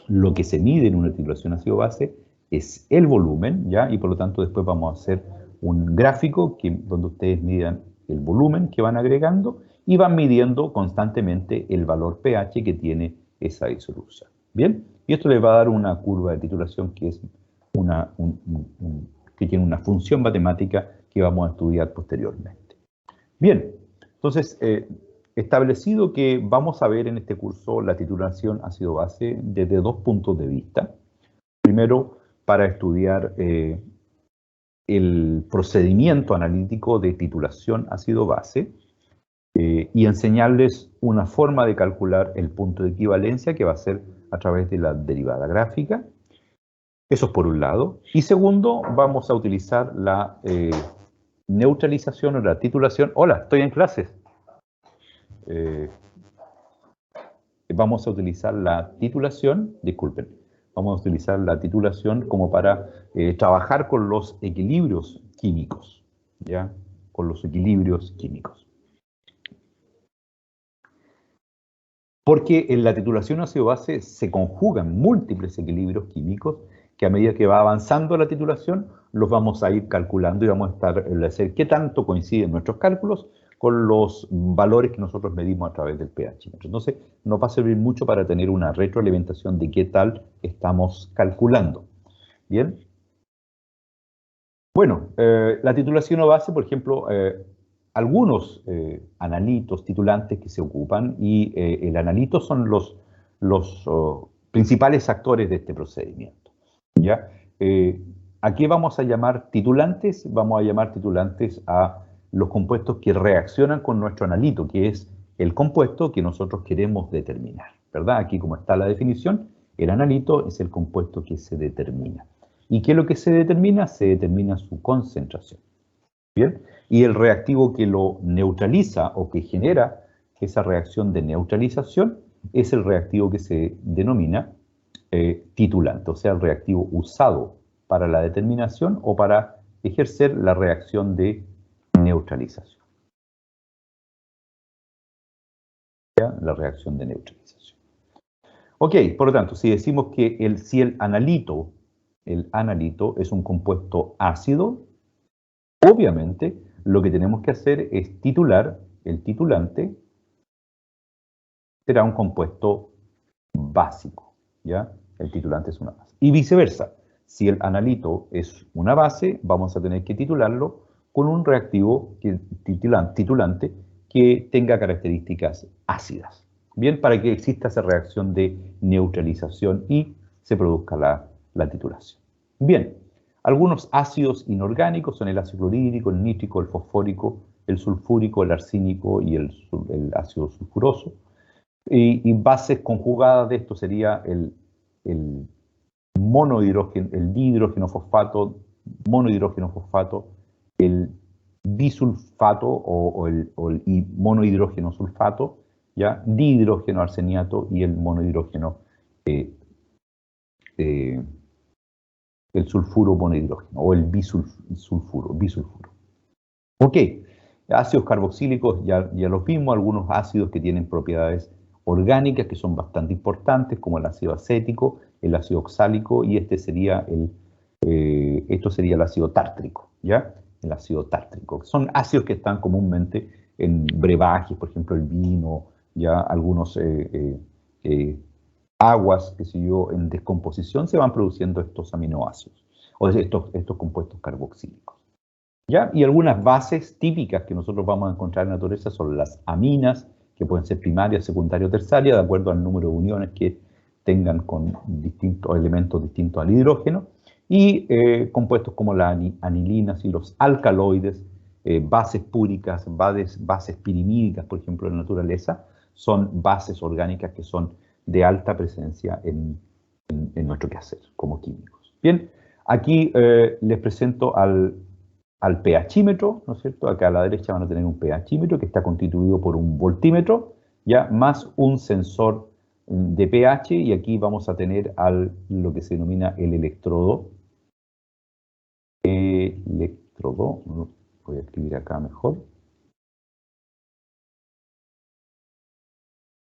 lo que se mide en una titulación ácido-base es el volumen, ¿ya? Y por lo tanto después vamos a hacer un gráfico donde ustedes midan el volumen que van agregando y van midiendo constantemente el valor pH que tiene esa disolución. Bien, y esto les va a dar una curva de titulación que es que tiene una función matemática que vamos a estudiar posteriormente. Bien, entonces, establecido que vamos a ver en este curso la titulación ácido-base desde dos puntos de vista. Primero, para estudiar el procedimiento analítico de titulación ácido-base y enseñarles una forma de calcular el punto de equivalencia que va a ser a través de la derivada gráfica. Eso es por un lado. Y segundo, vamos a utilizar la neutralización o la titulación. Hola, estoy en clases. Vamos a utilizar la titulación, disculpen, vamos a utilizar la titulación como para trabajar con los equilibrios químicos, ¿ya? Con los equilibrios químicos. Porque en la titulación ácido-base se conjugan múltiples equilibrios químicos que a medida que va avanzando la titulación los vamos a ir calculando y vamos a establecer qué tanto coinciden nuestros cálculos con los valores que nosotros medimos a través del pH. Entonces, nos va a servir mucho para tener una retroalimentación de qué tal estamos calculando. ¿Bien? Bueno, la titulación o base, por ejemplo, algunos analitos, titulantes que se ocupan, y el analito son los principales actores de este procedimiento. ¿Ya? ¿A qué vamos a llamar titulantes? Vamos a llamar titulantes a los compuestos que reaccionan con nuestro analito, que es el compuesto que nosotros queremos determinar, ¿verdad? Aquí, como está la definición, el analito es el compuesto que se determina. ¿Y qué es lo que se determina? Se determina su concentración. ¿Bien? Y el reactivo que lo neutraliza o que genera esa reacción de neutralización es el reactivo que se denomina titulante, o sea, el reactivo usado para la determinación o para ejercer la reacción de neutralización. ¿Ya? La reacción de neutralización. Ok, por lo tanto, si decimos que si el analito es un compuesto ácido, obviamente lo que tenemos que hacer es titular, el titulante será un compuesto básico, ¿ya? El titulante es una base. Y viceversa, si el analito es una base, vamos a tener que titularlo con un reactivo titulante que tenga características ácidas. Bien, para que exista esa reacción de neutralización y se produzca la titulación. Bien, algunos ácidos inorgánicos son el ácido clorhídrico, el nítrico, el fosfórico, el sulfúrico, el arsínico y el ácido sulfuroso. Y bases conjugadas de esto sería el monohidrógeno, el dihidrógeno fosfato, monohidrógeno fosfato, el bisulfato o el monohidrógeno sulfato, ¿ya? Dihidrógeno arseniato y el monohidrógeno, el sulfuro monohidrógeno o el bisulfuro. Ok, ácidos carboxílicos ya los vimos, algunos ácidos que tienen propiedades orgánicas que son bastante importantes, como el ácido acético, el ácido oxálico, y esto sería el ácido tártrico, ¿ya? El ácido tártrico. Son ácidos que están comúnmente en brebajes, por ejemplo, el vino, ya algunos aguas, qué sé yo, en descomposición se van produciendo estos aminoácidos, o estos compuestos carboxílicos. ¿Ya? Y algunas bases típicas que nosotros vamos a encontrar en la naturaleza son las aminas, que pueden ser primarias, secundarias o terciarias, de acuerdo al número de uniones que tengan con distintos elementos distintos al hidrógeno, y compuestos como las anilinas y los alcaloides, bases púricas, bases pirimídicas, por ejemplo, en la naturaleza, son bases orgánicas que son de alta presencia en nuestro quehacer como químicos. Bien, aquí les presento al pHímetro, ¿no es cierto? Acá a la derecha van a tener un pHímetro que está constituido por un voltímetro, ya, más un sensor de pH, y aquí vamos a tener lo que se denomina el electrodo. Voy a escribir acá mejor.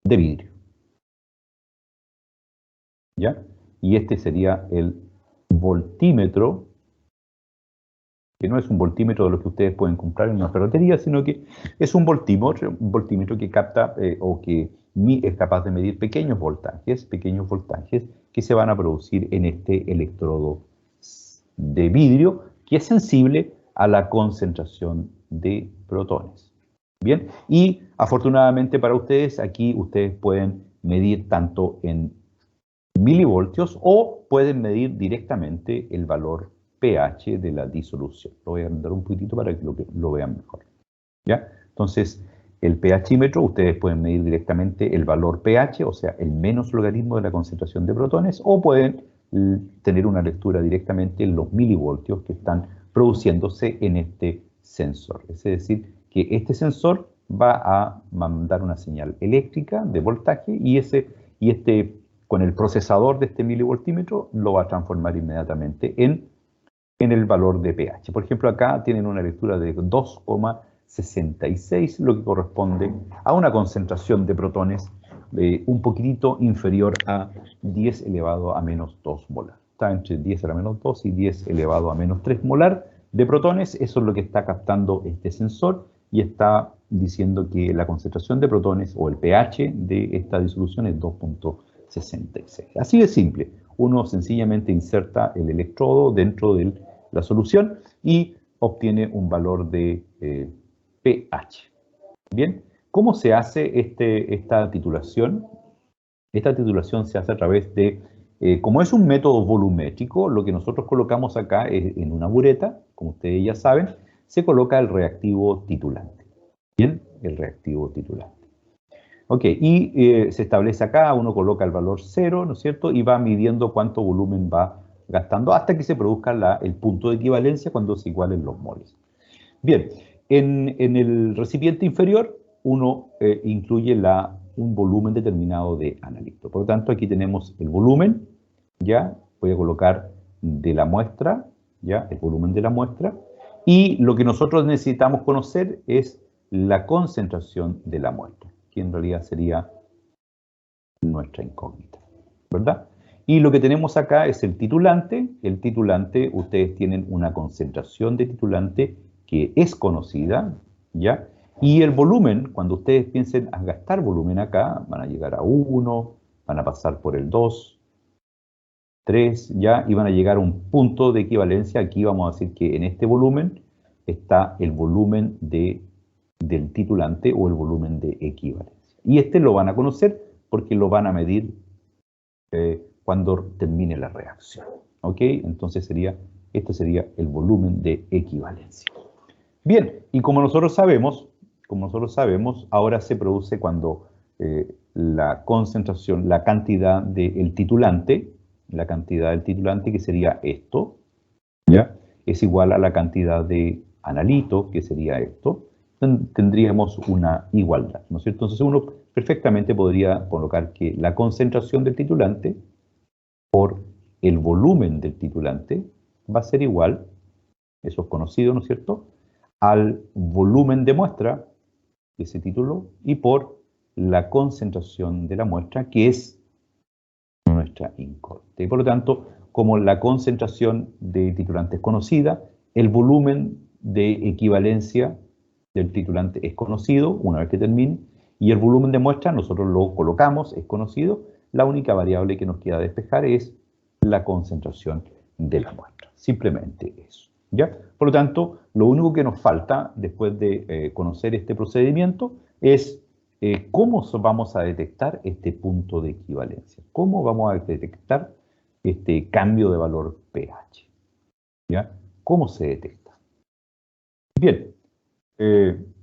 De vidrio. ¿Ya? Y este sería el voltímetro, que no es un voltímetro de los que ustedes pueden comprar en una ferretería, sino que es un voltímetro que capta o que es capaz de medir pequeños voltajes que se van a producir en este electrodo de vidrio, que es sensible a la concentración de protones. Bien, y afortunadamente para ustedes, aquí ustedes pueden medir tanto en milivoltios o pueden medir directamente el valor pH de la disolución. Lo voy a agrandar un poquitito para que lo vean mejor. ¿Ya? Entonces, el pHímetro, ustedes pueden medir directamente el valor pH, o sea, el menos logaritmo de la concentración de protones, o pueden tener una lectura directamente en los milivoltios que están produciéndose en este sensor. Es decir, que este sensor va a mandar una señal eléctrica de voltaje y con el procesador de este milivoltímetro lo va a transformar inmediatamente en el valor de pH. Por ejemplo, acá tienen una lectura de 2,66, lo que corresponde a una concentración de protones un poquitito inferior a 10 elevado a menos 2 molar. Está entre 10 a la menos 2 y 10 elevado a menos 3 molar de protones. Eso es lo que está captando este sensor y está diciendo que la concentración de protones o el pH de esta disolución es 2,66. Así de simple. Uno sencillamente inserta el electrodo dentro de la solución y obtiene un valor de pH. Bien, ¿cómo se hace esta titulación? Esta titulación se hace a través de, como es un método volumétrico, lo que nosotros colocamos acá es en una bureta, como ustedes ya saben, se coloca el reactivo titulante. Bien, el reactivo titulante. Ok, y se establece acá, uno coloca el valor 0, ¿no es cierto? Y va midiendo cuánto volumen va gastando hasta que se produzca el punto de equivalencia cuando se igualen los moles. Bien, en el recipiente inferior uno incluye un volumen determinado de analito. Por lo tanto, aquí tenemos el volumen, ¿ya? Voy a colocar de la muestra, ¿ya? El volumen de la muestra. Y lo que nosotros necesitamos conocer es la concentración de la muestra, que en realidad sería nuestra incógnita, ¿verdad? Y lo que tenemos acá es el titulante. El titulante, ustedes tienen una concentración de titulante que es conocida, ¿ya? Y el volumen, cuando ustedes piensen a gastar volumen acá, van a llegar a 1, van a pasar por el 2, 3, ¿ya? Y van a llegar a un punto de equivalencia. Aquí vamos a decir que en este volumen está el volumen del titulante o el volumen de equivalencia. Y este lo van a conocer porque lo van a medir cuando termine la reacción. ¿Ok? Entonces este sería el volumen de equivalencia. Bien, y como nosotros sabemos, ahora se produce cuando la concentración, la cantidad del titulante, que sería esto, ¿ya? Es igual a la cantidad de analito, que sería esto. Tendríamos una igualdad, ¿no es cierto? Entonces uno perfectamente podría colocar que la concentración del titulante por el volumen del titulante va a ser igual, eso es conocido, ¿no es cierto?, al volumen de muestra que se tituló y por la concentración de la muestra, que es nuestra incógnita. Y por lo tanto, como la concentración de titulante es conocida, el volumen de equivalencia del titulante es conocido una vez que termine, y el volumen de muestra nosotros lo colocamos, es conocido. La única variable que nos queda despejar es la concentración de la muestra. Simplemente eso, ¿ya? Por lo tanto, lo único que nos falta después de conocer este procedimiento es ¿cómo vamos a detectar este punto de equivalencia? ¿Cómo vamos a detectar este cambio de valor pH? ¿Ya? ¿Cómo se detecta? Bien,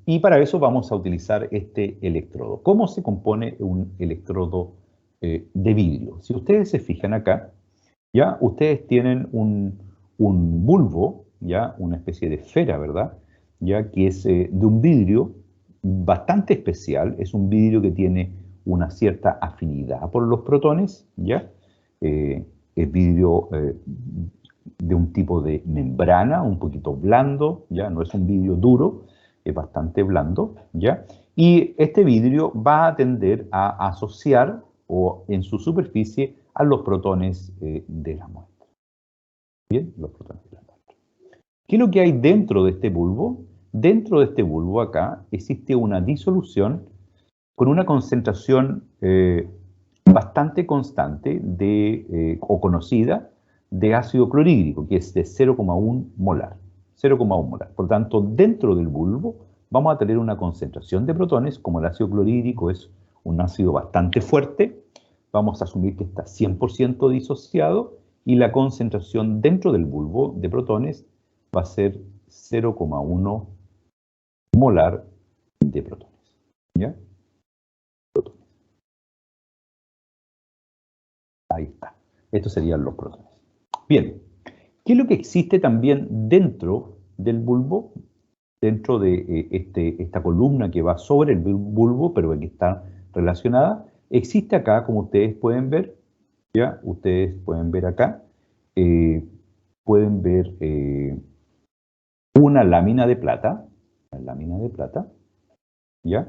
y para eso vamos a utilizar este electrodo. ¿Cómo se compone un electrodo de vidrio? Si ustedes se fijan acá, ya ustedes tienen un bulbo, ya una especie de esfera, ¿verdad? Ya que es de un vidrio bastante especial, es un vidrio que tiene una cierta afinidad por los protones, ¿ya? Es vidrio de un tipo de membrana, un poquito blando, ¿ya? No es un vidrio duro, es bastante blando, ¿ya? Y este vidrio va a tender a asociar o en su superficie a los protones de la muestra. Bien, los protones de la muestra. ¿Qué es lo que hay dentro de este bulbo? Dentro de este bulbo acá existe una disolución con una concentración bastante constante o conocida de ácido clorhídrico, que es de 0,1 molar. 0,1 molar. Por tanto, dentro del bulbo vamos a tener una concentración de protones, como el ácido clorhídrico es un ácido bastante fuerte, vamos a asumir que está 100% disociado y la concentración dentro del bulbo de protones va a ser 0,1 molar de protones. ¿Ya? Protones. Ahí está. Estos serían los protones. Bien, ¿qué es lo que existe también dentro del bulbo? Dentro de esta columna que va sobre el bulbo, pero que está relacionada, existe acá, como ustedes pueden ver, ¿ya? Ustedes pueden ver acá, pueden ver una lámina de plata, ¿ya?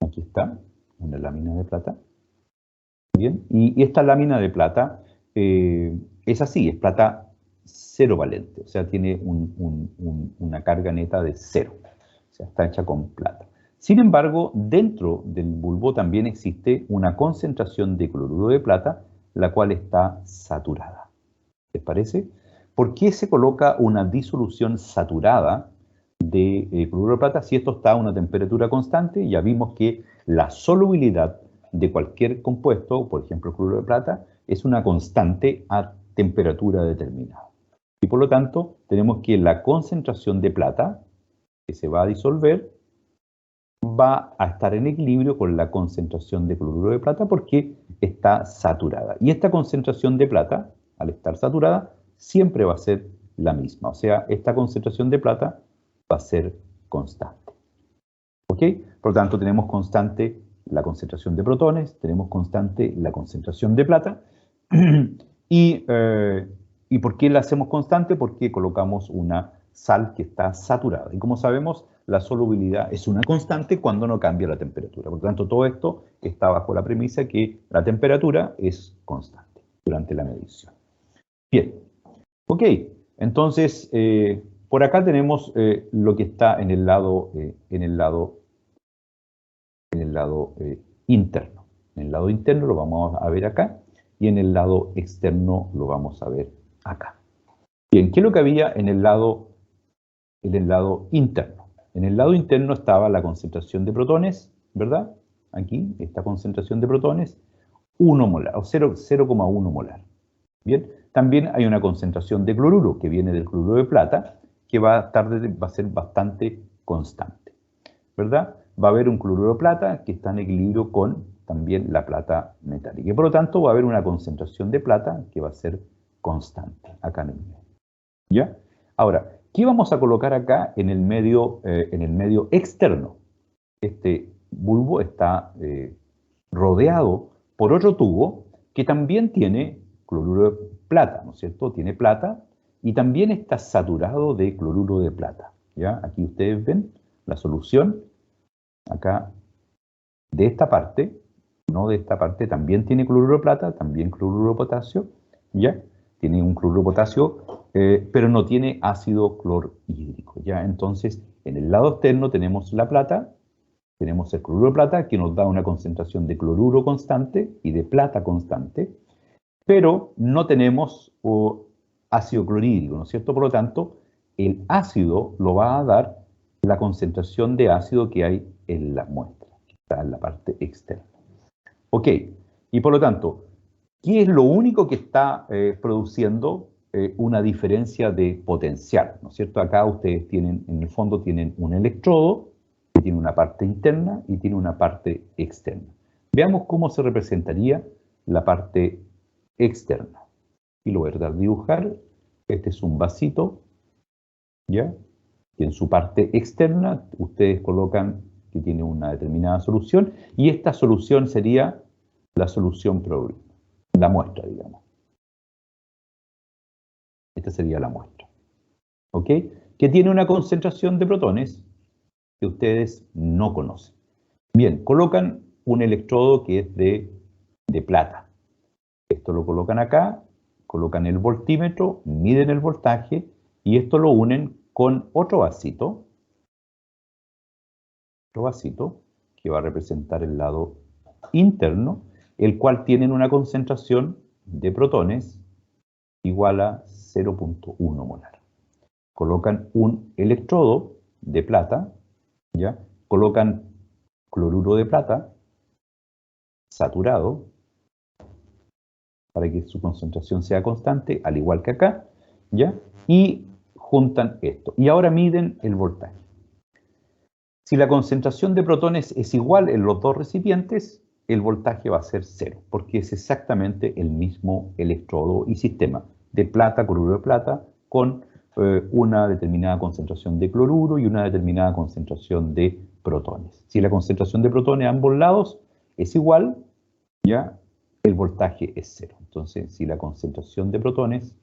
Aquí está, una lámina de plata. Bien, y esta lámina de plata es así, es plata cero valente, o sea, tiene una carga neta de cero, o sea, está hecha con plata. Sin embargo, dentro del bulbo también existe una concentración de cloruro de plata, la cual está saturada. ¿Les parece? ¿Por qué se coloca una disolución saturada de cloruro de plata si esto está a una temperatura constante? Ya vimos que la solubilidad de cualquier compuesto, por ejemplo el cloruro de plata, es una constante a temperatura determinada. Y por lo tanto, tenemos que la concentración de plata que se va a disolver va a estar en equilibrio con la concentración de cloruro de plata porque está saturada. Y esta concentración de plata, al estar saturada, siempre va a ser la misma. O sea, esta concentración de plata va a ser constante. ¿Ok? Por lo tanto, tenemos constante la concentración de protones, tenemos constante la concentración de plata. ¿Y por qué la hacemos constante? Porque colocamos una sal que está saturada. Y como sabemos, la solubilidad es una constante cuando no cambia la temperatura. Por lo tanto, todo esto está bajo la premisa que la temperatura es constante durante la medición. Bien, ok, entonces por acá tenemos lo que está en el lado interno. En el lado interno lo vamos a ver acá y en el lado externo lo vamos a ver acá. Bien, ¿qué es lo que había en el lado interno? En el lado interno estaba la concentración de protones, ¿verdad? Aquí, esta concentración de protones, 1 molar, o 0,1 molar. Bien, también hay una concentración de cloruro que viene del cloruro de plata, que va a ser bastante constante, ¿verdad? Va a haber un cloruro de plata que está en equilibrio con también la plata metálica. Y por lo tanto va a haber una concentración de plata que va a ser constante acá en el medio. ¿Ya? Ahora, ¿qué vamos a colocar acá en el medio externo? Este bulbo está rodeado por otro tubo que también tiene cloruro de plata, ¿no es cierto? Tiene plata y también está saturado de cloruro de plata. ¿Ya? Aquí ustedes ven la solución. Acá, de esta parte, no de esta parte, también tiene cloruro de plata, también cloruro de potasio, ¿ya? Tiene un cloruro de potasio, pero no tiene ácido clorhídrico, ¿ya? Entonces, en el lado externo tenemos la plata, tenemos el cloruro de plata, que nos da una concentración de cloruro constante y de plata constante, pero no tenemos ácido clorhídrico, ¿no es cierto? Por lo tanto, el ácido lo va a dar la concentración de ácido que hay en la muestra, que está en la parte externa. Ok, y por lo tanto, ¿qué es lo único que está produciendo una diferencia de potencial? ¿No es cierto? Acá ustedes tienen, en el fondo, tienen un electrodo que tiene una parte interna y tiene una parte externa. Veamos cómo se representaría la parte externa. Y lo voy a tratar de dibujar. Este es un vasito, ¿ya? Y en su parte externa ustedes colocan que tiene una determinada solución y esta solución sería la solución problema, la muestra, digamos. Esta sería la muestra. ¿Ok? Que tiene una concentración de protones que ustedes no conocen. Bien, colocan un electrodo que es de plata. Esto lo colocan acá, colocan el voltímetro, miden el voltaje y esto lo unen con otro vasito que va a representar el lado interno, el cual tiene una concentración de protones igual a 0.1 molar. Colocan un electrodo de plata, ¿ya? Colocan cloruro de plata saturado para que su concentración sea constante, al igual que acá, ¿ya? Y juntan esto. Y ahora miden el voltaje. Si la concentración de protones es igual en los dos recipientes, el voltaje va a ser 0, porque es exactamente el mismo electrodo y sistema de plata, cloruro de plata, con una determinada concentración de cloruro y una determinada concentración de protones. Si la concentración de protones a ambos lados es igual, ya el voltaje es 0. Entonces, si la concentración de protones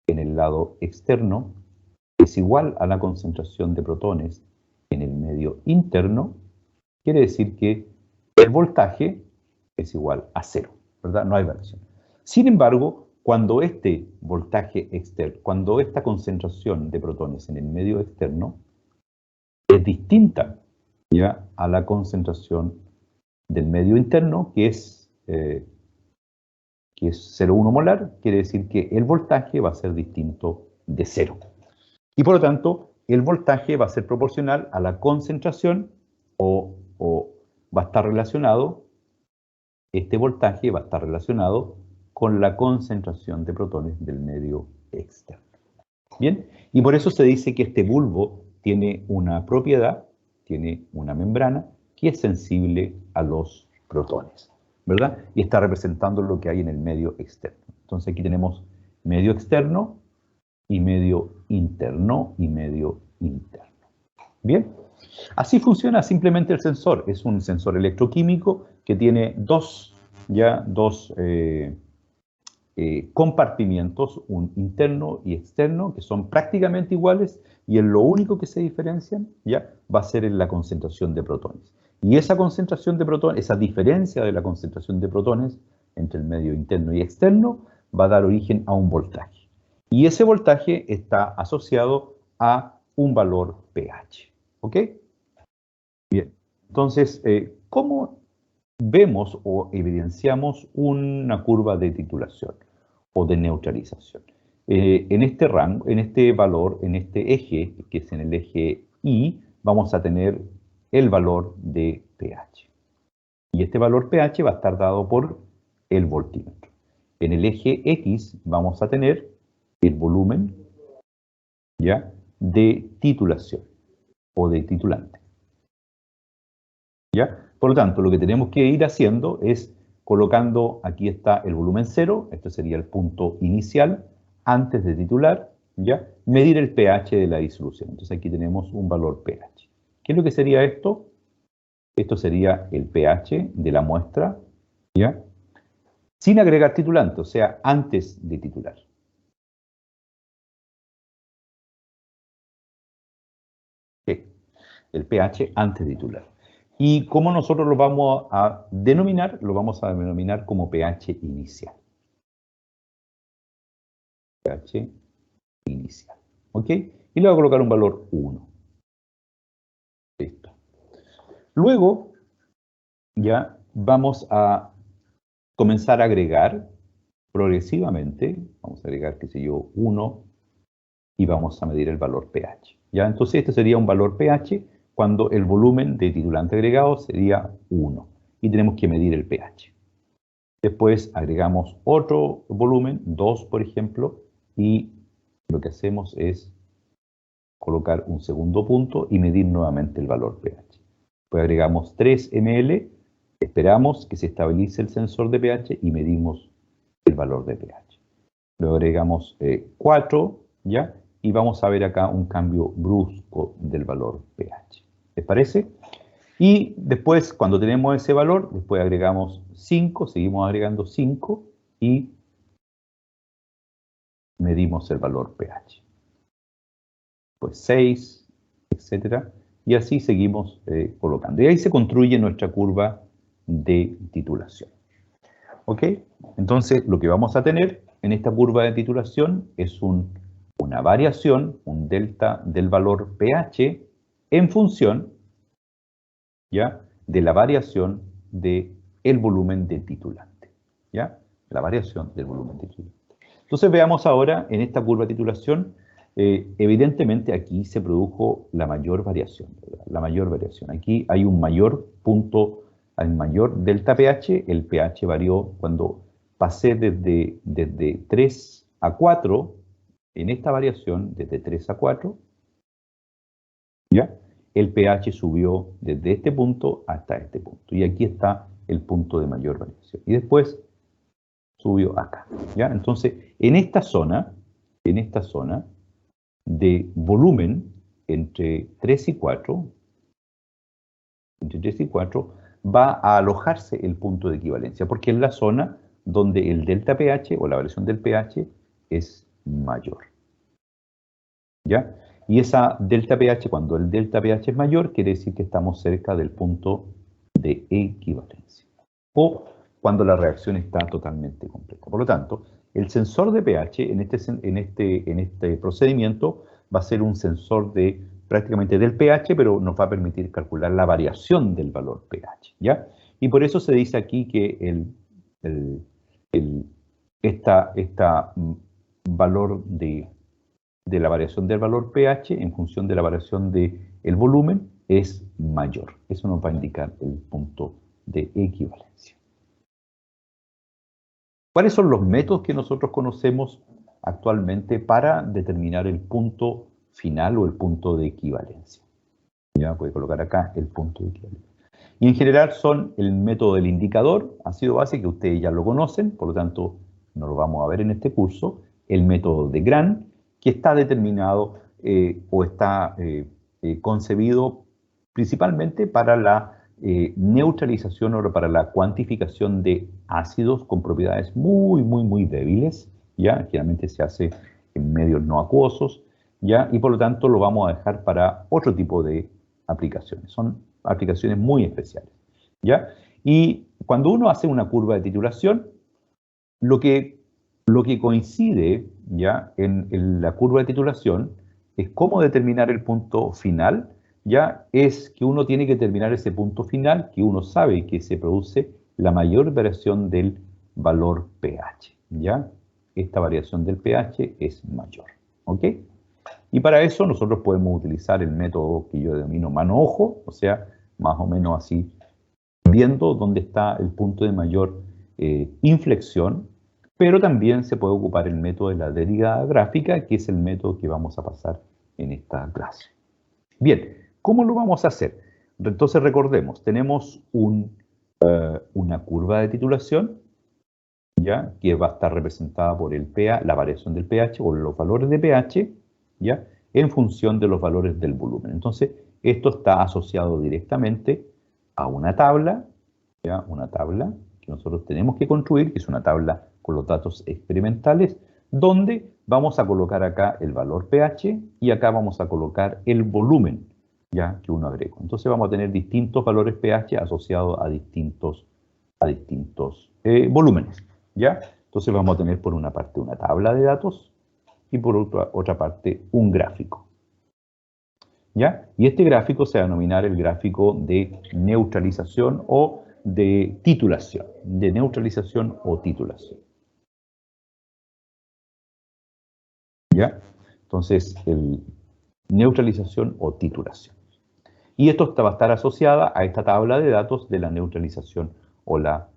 en el lado externo es igual a la concentración de protones en el medio interno, quiere decir que el voltaje es igual a 0, ¿verdad? No hay variación. Sin embargo, cuando este voltaje externo, cuando esta concentración de protones en el medio externo es distinta, ¿ya?, a la concentración del medio interno, que es 0,1 molar, quiere decir que el voltaje va a ser distinto de 0. Y por lo tanto, el voltaje va a ser proporcional a la concentración o va a estar relacionado, este voltaje va a estar relacionado con la concentración de protones del medio externo. Bien, y por eso se dice que este bulbo tiene una propiedad, tiene una membrana que es sensible a los protones, ¿verdad? Y está representando lo que hay en el medio externo. Entonces aquí tenemos medio externo y medio interno y medio interno. Bien, así funciona simplemente el sensor. Es un sensor electroquímico que tiene dos compartimientos, un interno y externo, que son prácticamente iguales y en lo único que se diferencian ya va a ser en la concentración de protones. Y esa concentración de protones, esa diferencia de la concentración de protones entre el medio interno y externo va a dar origen a un voltaje. Y ese voltaje está asociado a un valor pH. ¿Ok? Bien. Entonces, ¿cómo vemos o evidenciamos una curva de titulación o de neutralización? En este rango, en este valor, en este eje, que es en el eje Y, vamos a tener el valor de pH. Y este valor pH va a estar dado por el voltímetro. En el eje X vamos a tener el volumen, ¿ya?, de titulación o de titulante. ¿Ya? Por lo tanto, lo que tenemos que ir haciendo es colocando, aquí está el volumen 0, este sería el punto inicial, antes de titular, ¿ya?, medir el pH de la disolución. Entonces aquí tenemos un valor pH. ¿Qué es lo que sería esto? Esto sería el pH de la muestra, ¿ya?, sin agregar titulante, o sea, antes de titular. ¿Sí? El pH antes de titular. ¿Y cómo nosotros lo vamos a denominar? Lo vamos a denominar como pH inicial. pH inicial. ¿Ok? Y le voy a colocar un valor 1. Listo. Luego, ya vamos a comenzar a agregar progresivamente. Vamos a agregar, qué sé yo, 1 y vamos a medir el valor pH. ¿ya? Entonces este sería un valor pH cuando el volumen de titulante agregado sería 1 y tenemos que medir el pH. Después agregamos otro volumen, 2 por ejemplo, y lo que hacemos es colocar un segundo punto y medir nuevamente el valor pH. Después agregamos 3 ml, esperamos que se estabilice el sensor de pH y medimos el valor de pH. Luego agregamos 4, ¿ya? Y vamos a ver acá un cambio brusco del valor pH. ¿Les parece? Y después, cuando tenemos ese valor, después agregamos 5, seguimos agregando 5 y medimos el valor pH. Pues 6, etcétera, y así seguimos colocando. Y ahí se construye nuestra curva de titulación. ¿Ok? Entonces, lo que vamos a tener en esta curva de titulación es una variación, un delta del valor pH en función, ¿ya?, de la variación del volumen de titulante, ¿ya? La variación del volumen de titulante. Entonces veamos ahora en esta curva de titulación, evidentemente aquí se produjo la mayor variación, ¿verdad? La mayor variación. Aquí hay un mayor punto, hay mayor delta pH, el pH varió cuando pasé desde 3 a 4, en esta variación, desde 3 a 4, ¿ya? El pH subió desde este punto hasta este punto. Y aquí está el punto de mayor variación. Y después subió acá, ¿ya? Entonces, en esta zona de volumen entre 3 y 4, va a alojarse el punto de equivalencia, porque es la zona donde el delta pH o la variación del pH es mayor, ¿ya? Y esa delta pH, cuando el delta pH es mayor, quiere decir que estamos cerca del punto de equivalencia. O cuando la reacción está totalmente completa. Por lo tanto, el sensor de pH en este procedimiento va a ser un sensor prácticamente del pH, pero nos va a permitir calcular la variación del valor pH, ¿ya? Y por eso se dice aquí que valor de la variación del valor pH en función de la variación del volumen es mayor. Eso nos va a indicar el punto de equivalencia. ¿Cuáles son los métodos que nosotros conocemos actualmente para determinar el punto final o el punto de equivalencia? Ya voy a colocar acá el punto de equivalencia. Y en general son el método del indicador, ácido base, que ustedes ya lo conocen, por lo tanto no lo vamos a ver en este curso. El método de Gram, que está determinado o está concebido principalmente para la neutralización o para la cuantificación de ácidos con propiedades muy, muy, muy débiles, ¿ya? Generalmente se hace en medios no acuosos, ¿ya? Y por lo tanto lo vamos a dejar para otro tipo de aplicaciones. Son aplicaciones muy especiales, ¿ya? Y cuando uno hace una curva de titulación, lo que coincide, ¿ya?, en la curva de titulación es cómo determinar el punto final, ya es que uno tiene que determinar ese punto final que uno sabe que se produce la mayor variación del valor pH, ¿ya? Esta variación del pH es mayor, ¿ok? Y para eso nosotros podemos utilizar el método que yo denomino mano-ojo, o sea, más o menos así, viendo dónde está el punto de mayor inflexión, pero también se puede ocupar el método de la derivada gráfica, que es el método que vamos a pasar en esta clase. Bien, ¿cómo lo vamos a hacer? Entonces recordemos, tenemos una curva de titulación, ¿ya?, que va a estar representada por el pH, la variación del pH o los valores de pH, ¿ya?, en función de los valores del volumen. Entonces, esto está asociado directamente a una tabla, ¿ya?, una tabla que nosotros tenemos que construir, que es una tabla con los datos experimentales, donde vamos a colocar acá el valor pH y acá vamos a colocar el volumen, ya, que uno agregó. Entonces vamos a tener distintos valores pH asociados a distintos volúmenes, ¿ya? Entonces vamos a tener por una parte una tabla de datos y por otra parte un gráfico, ¿ya? Y este gráfico se va a denominar el gráfico de neutralización o de titulación, de neutralización o titulación, ¿ya? Entonces, neutralización o titulación. Y esto va a estar asociada a esta tabla de datos de la neutralización o la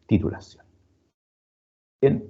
titulación. Bien,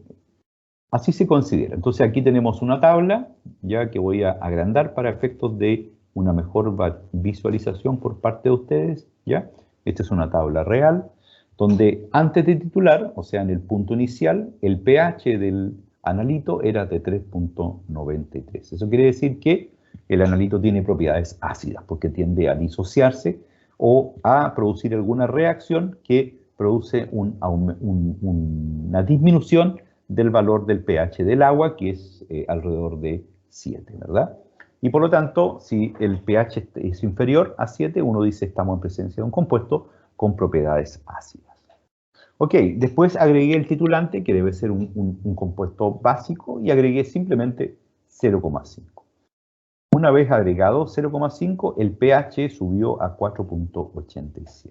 así se considera. Entonces aquí tenemos una tabla, ya que voy a agrandar para efectos de una mejor visualización por parte de ustedes, ¿ya? Esta es una tabla real, donde antes de titular, o sea, en el punto inicial, el pH del analito era de 3.93. Eso quiere decir que el analito tiene propiedades ácidas, porque tiende a disociarse o a producir alguna reacción que produce una disminución del valor del pH del agua, que es alrededor de 7, ¿verdad? Y por lo tanto, si el pH es inferior a 7, uno dice estamos en presencia de un compuesto con propiedades ácidas. Ok, después agregué el titulante, que debe ser un compuesto básico, y agregué simplemente 0,5. Una vez agregado 0,5, el pH subió a 4.87.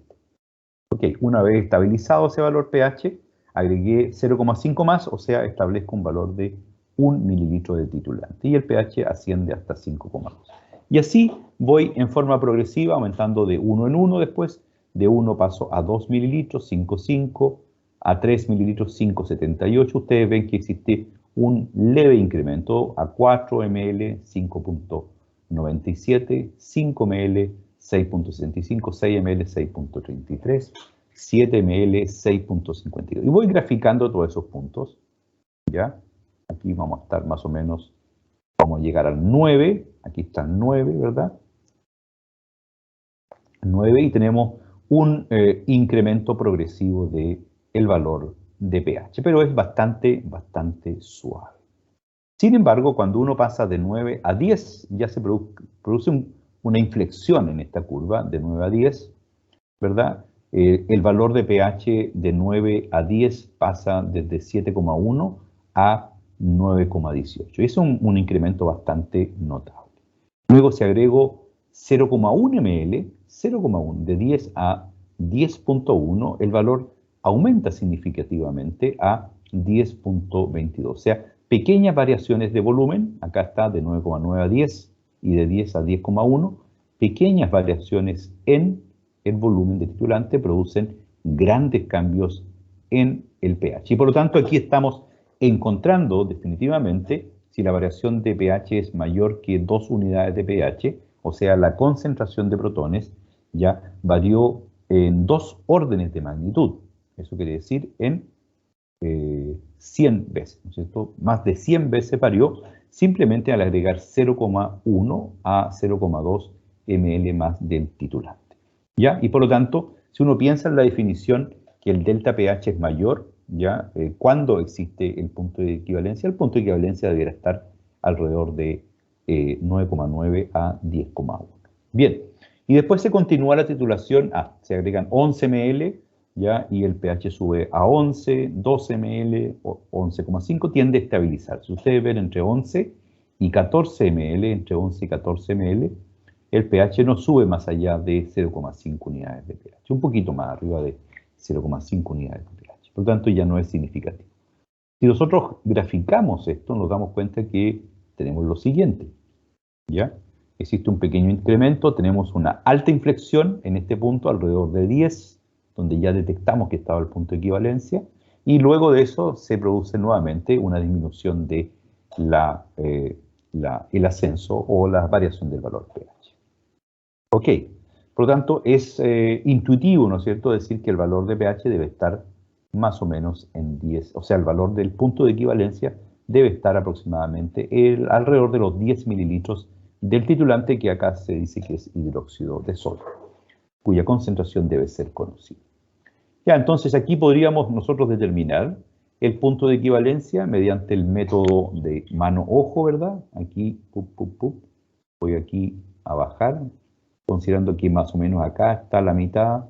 Ok, una vez estabilizado ese valor pH, agregué 0,5 más, o sea, establezco un valor de 1 mililitro de titulante y el pH asciende hasta 5,2. Y así voy en forma progresiva, aumentando de 1 en 1 después. De 1 paso a 2 mililitros, 5,5, a 3 mililitros, 5,78. Ustedes ven que existe un leve incremento a 4 ml, 5.97, 5 ml, 6.65, 6 ml, 6.33, 7 ml, 6.52. Y voy graficando todos esos puntos, ¿ya? Aquí vamos a estar más o menos, vamos a llegar al 9, aquí está el 9, ¿verdad? 9 y tenemos un incremento progresivo del valor de pH, pero es bastante suave. Sin embargo, cuando uno pasa de 9 a 10, ya se produce una inflexión en esta curva, de 9 a 10, ¿verdad? El valor de pH de 9 a 10 pasa desde 7,1 a 9,18. Es un incremento bastante notable. Luego, si agrego 0,1 ml, 0,1 de 10 a 10.1, el valor aumenta significativamente a 10.22. O sea, pequeñas variaciones de volumen, acá está de 9,9 a 10 y de 10 a 10,1, pequeñas variaciones en el volumen de titulante producen grandes cambios en el pH. Y por lo tanto aquí estamos encontrando definitivamente si la variación de pH es mayor que 2 unidades de pH, o sea, la concentración de protones ya varió en 2 órdenes de magnitud. Eso quiere decir en 100 veces, ¿no es cierto? Más de 100 veces varió simplemente al agregar 0,1 a 0,2 ml más del titulante. ¿Ya? Y por lo tanto, si uno piensa en la definición que el delta pH es mayor, ¿ya? ¿Cuándo existe el punto de equivalencia? El punto de equivalencia debería estar alrededor de 9,9 a 10,1. Bien, y después se continúa la titulación, se agregan 11 ml, ¿ya? Y el pH sube a 11, 12 ml, 11,5, tiende a estabilizar. Si ustedes ven entre 11 y 14 ml, entre 11 y 14 ml, el pH no sube más allá de 0,5 unidades de pH, un poquito más arriba de 0,5 unidades de pH. Por lo tanto, ya no es significativo. Si nosotros graficamos esto, nos damos cuenta que tenemos lo siguiente, ¿ya? Existe un pequeño incremento, tenemos una alta inflexión en este punto, alrededor de 10, donde ya detectamos que estaba el punto de equivalencia, y luego de eso se produce nuevamente una disminución de el ascenso o la variación del valor pH. Ok, por lo tanto es intuitivo, ¿no es cierto?, decir que el valor de pH debe estar más o menos en 10, o sea, el valor del punto de equivalencia debe estar aproximadamente alrededor de los 10 mililitros del titulante, que acá se dice que es hidróxido de sodio, cuya concentración debe ser conocida. Ya, entonces aquí podríamos nosotros determinar el punto de equivalencia mediante el método de mano-ojo, ¿verdad? Aquí, voy aquí a bajar, considerando que más o menos acá está la mitad,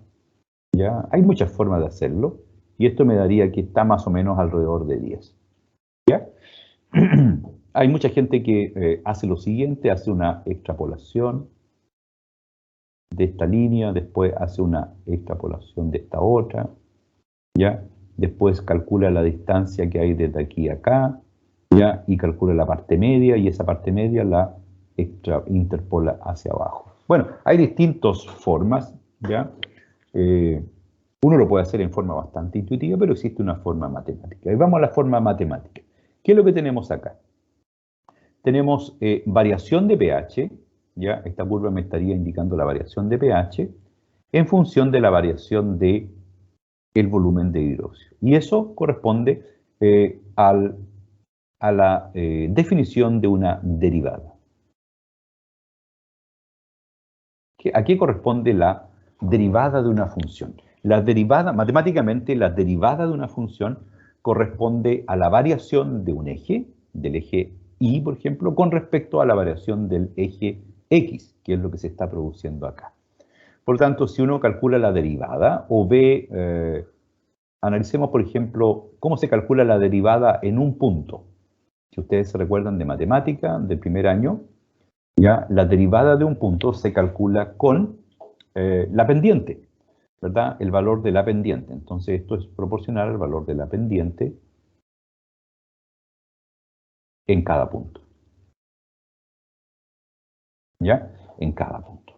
¿ya? Hay muchas formas de hacerlo, y esto me daría que está más o menos alrededor de 10, ¿ya? Hay mucha gente que hace lo siguiente, hace una extrapolación de esta línea, después hace una extrapolación de esta otra, ¿ya? Después calcula la distancia que hay desde aquí a acá, ¿ya? Y calcula la parte media, y esa parte media la interpola hacia abajo. Bueno, hay distintas formas, ¿ya? Uno lo puede hacer en forma bastante intuitiva, pero existe una forma matemática. Y vamos a la forma matemática. ¿Qué es lo que tenemos acá? Tenemos variación de pH, ¿ya? Esta curva me estaría indicando la variación de pH en función de la variación de el volumen de hidróxido. Y eso corresponde a la definición de una derivada. ¿A qué corresponde la derivada de una función? La derivada, matemáticamente, la derivada de una función corresponde a la variación de un eje, del eje Y, por ejemplo, con respecto a la variación del eje X, que es lo que se está produciendo acá. Por lo tanto, si uno calcula la derivada o ve, analicemos, por ejemplo, cómo se calcula la derivada en un punto. Si ustedes se recuerdan de matemática del primer año, ya la derivada de un punto se calcula con la pendiente, ¿verdad? El valor de la pendiente. Entonces esto es proporcional al valor de la pendiente en cada punto. ¿Ya? En cada punto.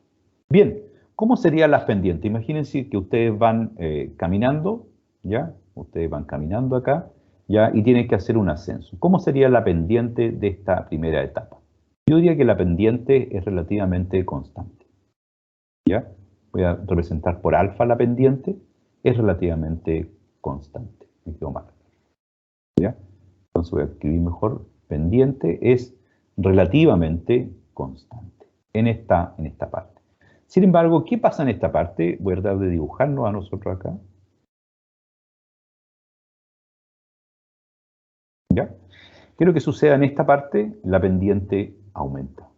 Bien, ¿cómo serían las pendientes? Imagínense que ustedes van caminando, ¿ya? Ustedes van caminando acá, ¿ya? Y tienen que hacer un ascenso. ¿Cómo sería la pendiente de esta primera etapa? Yo diría que la pendiente es relativamente constante, ¿ya? Voy a representar por alfa la pendiente, es relativamente constante. Me quedo mal, ¿ya? Entonces voy a escribir mejor, pendiente es relativamente constante en esta parte. Sin embargo, ¿qué pasa en esta parte? Voy a tratar de dibujarnos a nosotros acá. ¿Ya? ¿Qué es lo que sucede en esta parte? La pendiente aumenta.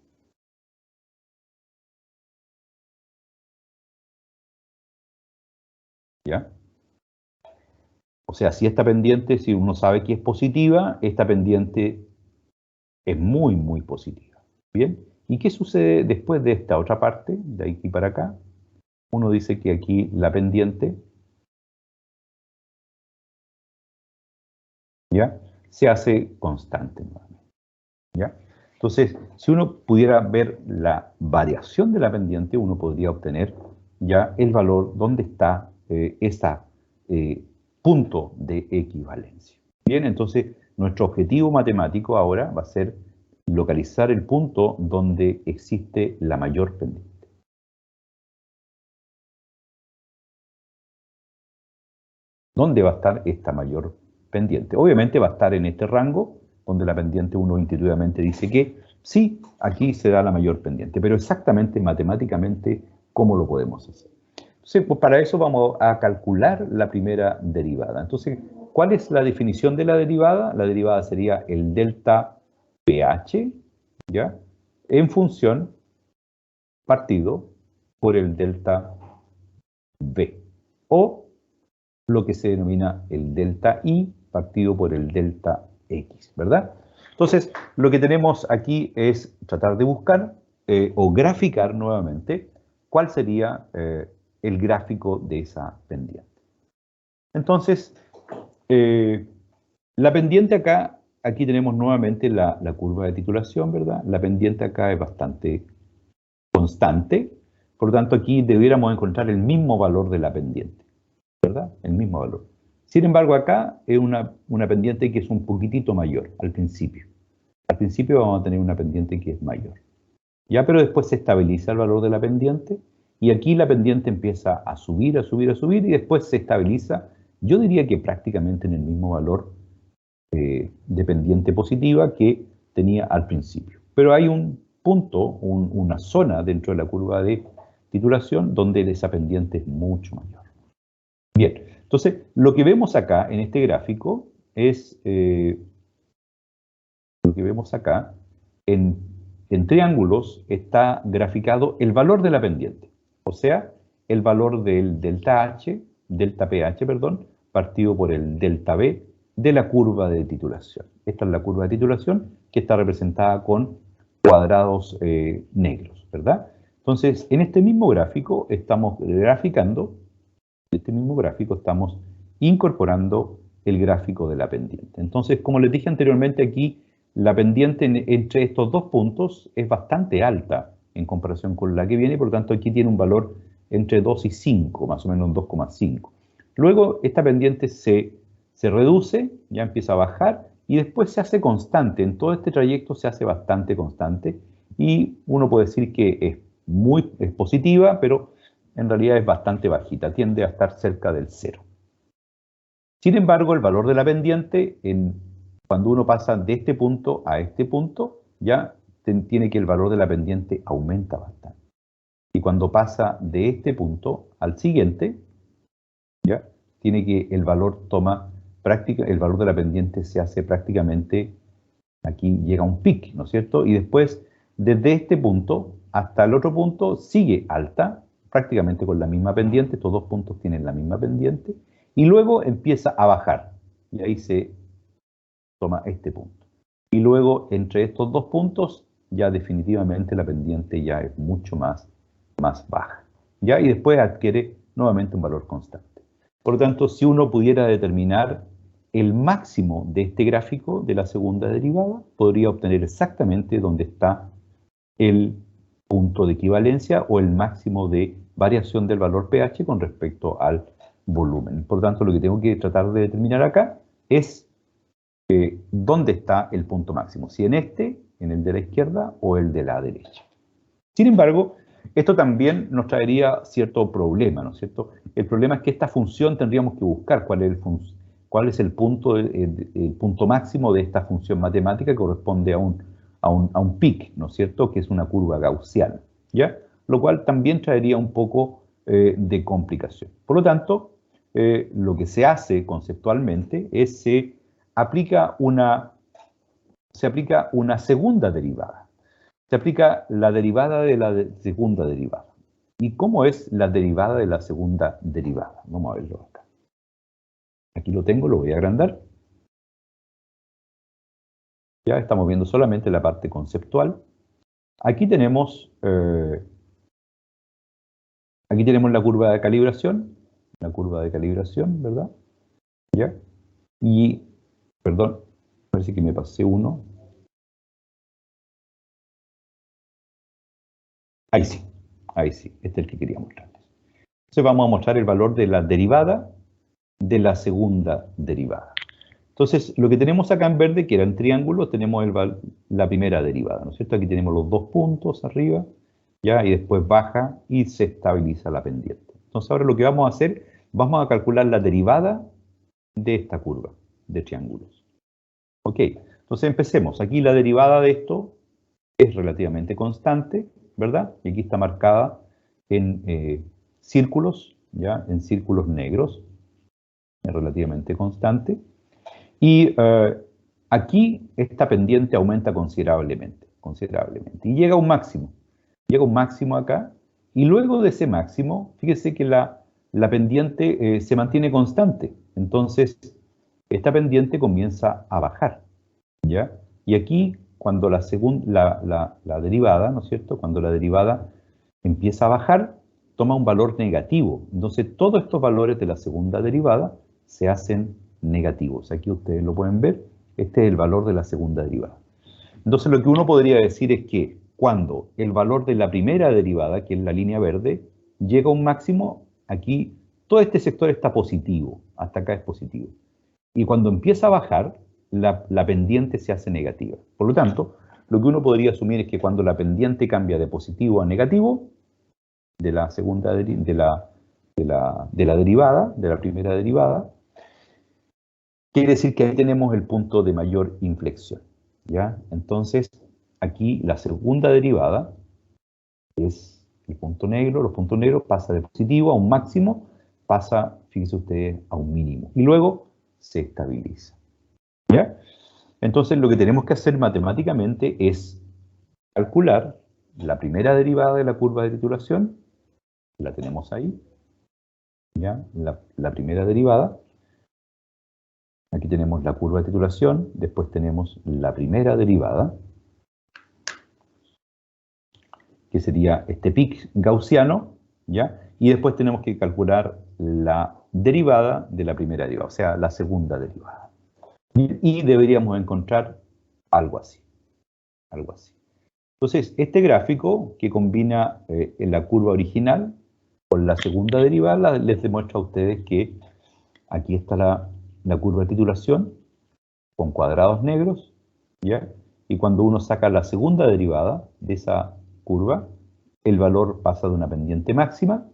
¿Ya? O sea, si esta pendiente, si uno sabe que es positiva, esta pendiente es muy, muy positiva. ¿Bien? ¿Y qué sucede después de esta otra parte, de aquí para acá? Uno dice que aquí la pendiente, ¿ya? Se hace constante nuevamente, ¿ya? Entonces, si uno pudiera ver la variación de la pendiente, uno podría obtener ya el valor donde está ese punto de equivalencia. Bien, entonces nuestro objetivo matemático ahora va a ser localizar el punto donde existe la mayor pendiente. ¿Dónde va a estar esta mayor pendiente? Obviamente va a estar en este rango, donde la pendiente uno intuitivamente dice que sí, aquí se da la mayor pendiente, pero exactamente matemáticamente, ¿cómo lo podemos hacer? Entonces, pues para eso vamos a calcular la primera derivada. Entonces, ¿cuál es la definición de la derivada? La derivada sería el delta pH, ¿ya? En función partido por el delta V, o lo que se denomina el delta I partido por el delta X, ¿verdad? Entonces, lo que tenemos aquí es tratar de buscar o graficar nuevamente cuál sería el gráfico de esa pendiente. Entonces, la pendiente acá, aquí tenemos nuevamente la curva de titulación, ¿verdad? La pendiente acá es bastante constante, por lo tanto aquí debiéramos encontrar el mismo valor de la pendiente, ¿verdad? El mismo valor. Sin embargo, acá es una pendiente que es un poquitito mayor al principio. Al principio vamos a tener una pendiente que es mayor. Ya, pero después se estabiliza el valor de la pendiente y aquí la pendiente empieza a subir, a subir, a subir y después se estabiliza, yo diría que prácticamente en el mismo valor de pendiente positiva que tenía al principio. Pero hay un punto, una zona dentro de la curva de titulación donde esa pendiente es mucho mayor. Bien, entonces lo que vemos acá en este gráfico es, lo que vemos acá en triángulos está graficado el valor de la pendiente, o sea, el valor del delta pH, perdón, partido por el delta B de la curva de titulación. Esta es la curva de titulación que está representada con cuadrados negros, ¿verdad? Entonces, en este mismo gráfico estamos graficando, en este mismo gráfico estamos incorporando el gráfico de la pendiente. Entonces, como les dije anteriormente, aquí la pendiente entre estos dos puntos es bastante alta en comparación con la que viene, por lo tanto aquí tiene un valor entre 2 y 5, más o menos un 2,5. Luego esta pendiente se reduce, ya empieza a bajar y después se hace constante. En todo este trayecto se hace bastante constante y uno puede decir que es positiva, pero en realidad es bastante bajita, tiende a estar cerca del cero. Sin embargo, el valor de la pendiente, cuando uno pasa de este punto a este punto, ya tiene que el valor de la pendiente aumenta bastante. Y cuando pasa de este punto al siguiente, ya tiene que el valor el valor de la pendiente se hace prácticamente, aquí llega un pic, ¿no es cierto? Y después, desde este punto hasta el otro punto, sigue alta, prácticamente con la misma pendiente, estos dos puntos tienen la misma pendiente, y luego empieza a bajar, y ahí se toma este punto. Y luego, entre estos dos puntos, ya definitivamente la pendiente ya es mucho más baja, ¿ya? Y después adquiere nuevamente un valor constante. Por lo tanto, si uno pudiera determinar el máximo de este gráfico de la segunda derivada, podría obtener exactamente dónde está el punto de equivalencia o el máximo de variación del valor pH con respecto al volumen. Por lo tanto, lo que tengo que tratar de determinar acá es dónde está el punto máximo, si en el de la izquierda o el de la derecha. Sin embargo, esto también nos traería cierto problema, ¿no es cierto? El problema es que esta función tendríamos que buscar cuál es el punto máximo de esta función matemática que corresponde a un PIC, ¿no es cierto? Que es una curva gaussiana, ¿ya? Lo cual también traería un poco de complicación. Por lo tanto, lo que se hace conceptualmente es se aplica una segunda derivada. Se aplica la derivada de la segunda derivada. ¿Y cómo es la derivada de la segunda derivada? Vamos a verlo acá. Aquí lo tengo, lo voy a agrandar. Ya estamos viendo solamente la parte conceptual. Aquí tenemos la curva de calibración. La curva de calibración, ¿verdad? ¿Ya? Y, perdón, parece que me pasé uno. Ahí sí, este es el que quería mostrarles. Entonces vamos a mostrar el valor de la derivada de la segunda derivada. Entonces, lo que tenemos acá en verde, que eran triángulos, tenemos la primera derivada, ¿no es cierto? Aquí tenemos los dos puntos arriba, ¿ya? Y después baja y se estabiliza la pendiente. Entonces, ahora lo que vamos a hacer, vamos a calcular la derivada de esta curva de triángulos. Ok, entonces empecemos. Aquí la derivada de esto es relativamente constante, ¿verdad? Y aquí está marcada en círculos, ¿ya? En círculos negros, es relativamente constante. Y aquí esta pendiente aumenta considerablemente. Y llega a un máximo acá, y luego de ese máximo, fíjese que la pendiente se mantiene constante. Entonces, esta pendiente comienza a bajar, ¿ya? Y aquí, cuando la derivada, ¿no es cierto? Cuando la derivada empieza a bajar, toma un valor negativo. Entonces, todos estos valores de la segunda derivada se hacen negativos. Aquí ustedes lo pueden ver. Este es el valor de la segunda derivada. Entonces, lo que uno podría decir es que cuando el valor de la primera derivada, que es la línea verde, llega a un máximo, aquí todo este sector está positivo. Hasta acá es positivo. Y cuando empieza a bajar, la pendiente se hace negativa. Por lo tanto, lo que uno podría asumir es que cuando la pendiente cambia de positivo a negativo, de la segunda de la derivada, de la primera derivada, quiere decir que ahí tenemos el punto de mayor inflexión, ¿ya? Entonces, aquí la segunda derivada es el punto negro, los puntos negros pasa de positivo a un máximo, pasa, fíjense ustedes, a un mínimo. Y luego se estabiliza, ¿ya? Entonces, lo que tenemos que hacer matemáticamente es calcular la primera derivada de la curva de titulación, la tenemos ahí, ¿ya? La primera derivada. Aquí tenemos la curva de titulación, después tenemos la primera derivada, que sería este PIC gaussiano, ¿ya? Y después tenemos que calcular la derivada de la primera derivada, o sea, la segunda derivada. Y deberíamos encontrar algo así, algo así. Entonces, este gráfico que combina la curva original con la segunda derivada, les demuestra a ustedes que aquí está la curva de titulación con cuadrados negros, ¿ya? Y cuando uno saca la segunda derivada de esa curva, el valor pasa de una pendiente máxima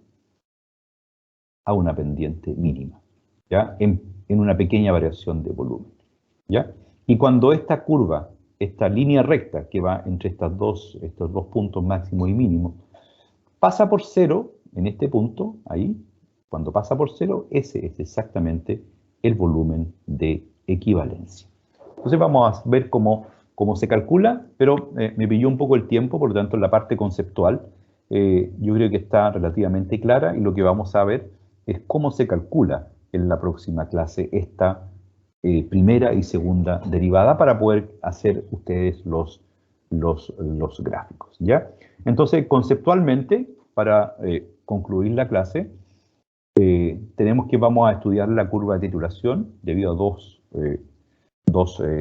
a una pendiente mínima, ¿ya? En una pequeña variación de volumen, ¿ya? Y cuando esta curva, esta línea recta que va entre estos dos puntos máximo y mínimo, pasa por cero en este punto, ahí, cuando pasa por cero, ese es exactamente el volumen de equivalencia. Entonces vamos a ver cómo se calcula, pero me pilló un poco el tiempo, por lo tanto, en la parte conceptual yo creo que está relativamente clara y lo que vamos a ver es cómo se calcula en la próxima clase esta primera y segunda derivada para poder hacer ustedes los gráficos, ¿ya? Entonces, conceptualmente, para concluir la clase, tenemos que vamos a estudiar la curva de titulación debido a dos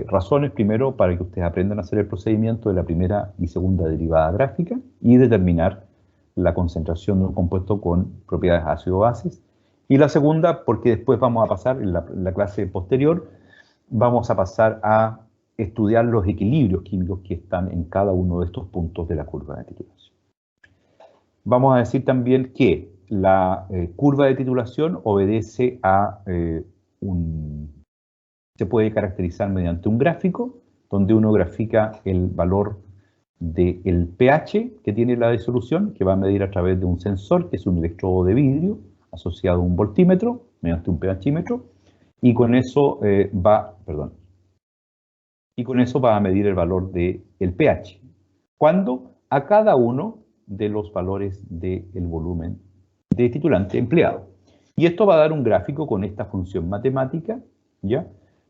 razones. Primero, para que ustedes aprendan a hacer el procedimiento de la primera y segunda derivada gráfica y determinar la concentración de un compuesto con propiedades ácido-bases. Y la segunda, porque después vamos a pasar, en la clase posterior, vamos a pasar a estudiar los equilibrios químicos que están en cada uno de estos puntos de la curva de titulación. Vamos a decir también que la curva de titulación obedece a se puede caracterizar mediante un gráfico, donde uno grafica el valor del pH que tiene la disolución, que va a medir a través de un sensor, que es un electrodo de vidrio, asociado a un voltímetro, mediante un pHímetro, y con eso va a medir el valor del pH. ¿Cuándo? A cada uno de los valores del volumen de titulante empleado. Y esto va a dar un gráfico con esta función matemática, ¿ya?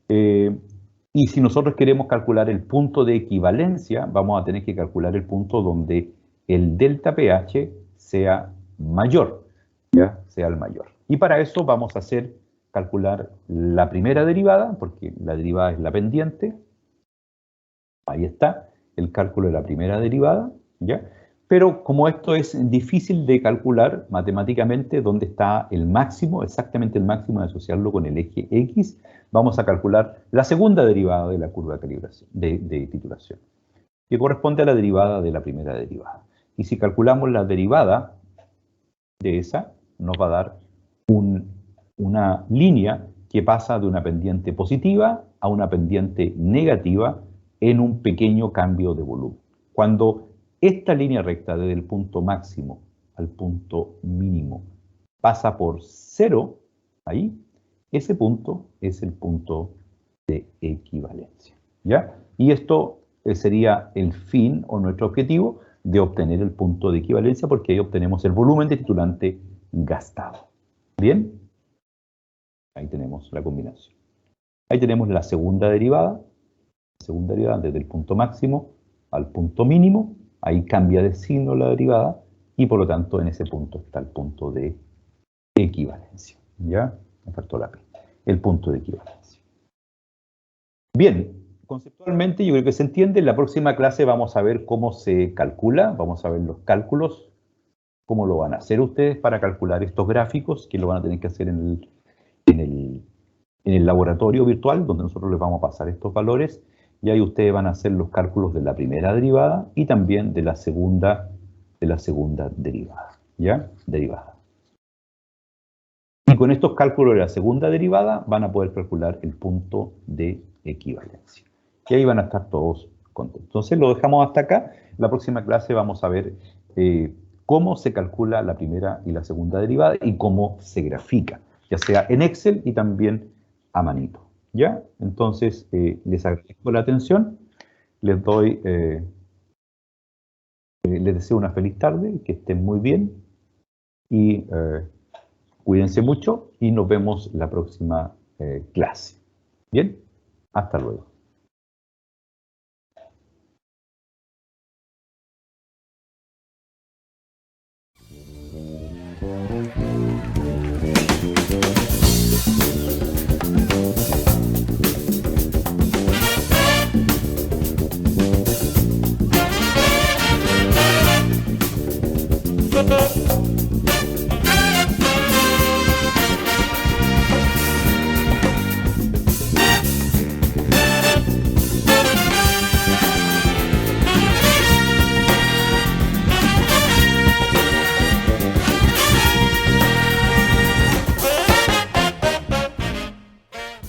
Y si nosotros queremos calcular el punto de equivalencia, vamos a tener que calcular el punto donde el delta pH sea mayor, ¿ya? Sea el mayor. Y para eso vamos a calcular la primera derivada, porque la derivada es la pendiente. Ahí está, el cálculo de la primera derivada, ¿ya? Pero como esto es difícil de calcular matemáticamente, dónde está el máximo, exactamente el máximo de asociarlo con el eje X, vamos a calcular la segunda derivada de la curva de calibración, de titulación, que corresponde a la derivada de la primera derivada. Y si calculamos la derivada de esa, nos va a dar una línea que pasa de una pendiente positiva a una pendiente negativa en un pequeño cambio de volumen. Cuando esta línea recta desde el punto máximo al punto mínimo pasa por cero, ahí, ese punto es el punto de equivalencia, ¿ya? Y esto sería el fin o nuestro objetivo de obtener el punto de equivalencia, porque ahí obtenemos el volumen de titulante gastado. ¿Bien? Ahí tenemos la combinación. Ahí tenemos la segunda derivada desde el punto máximo al punto mínimo. Ahí cambia de signo la derivada y por lo tanto en ese punto está el punto de equivalencia. ¿Ya? Me faltó la P. El punto de equivalencia. Bien, conceptualmente yo creo que se entiende. En la próxima clase vamos a ver cómo se calcula, vamos a ver los cálculos, cómo lo van a hacer ustedes para calcular estos gráficos, que lo van a tener que hacer en el laboratorio virtual, donde nosotros les vamos a pasar estos valores, y ahí ustedes van a hacer los cálculos de la primera derivada y también de la segunda derivada, ¿ya? Derivada. Y con estos cálculos de la segunda derivada van a poder calcular el punto de equivalencia. Y ahí van a estar todos contentos. Entonces lo dejamos hasta acá. En la próxima clase vamos a ver cómo se calcula la primera y la segunda derivada y cómo se grafica, ya sea en Excel y también a manito. ¿Ya? Entonces, les agradezco la atención, les deseo una feliz tarde, que estén muy bien y cuídense mucho y nos vemos la próxima clase. Bien, hasta luego.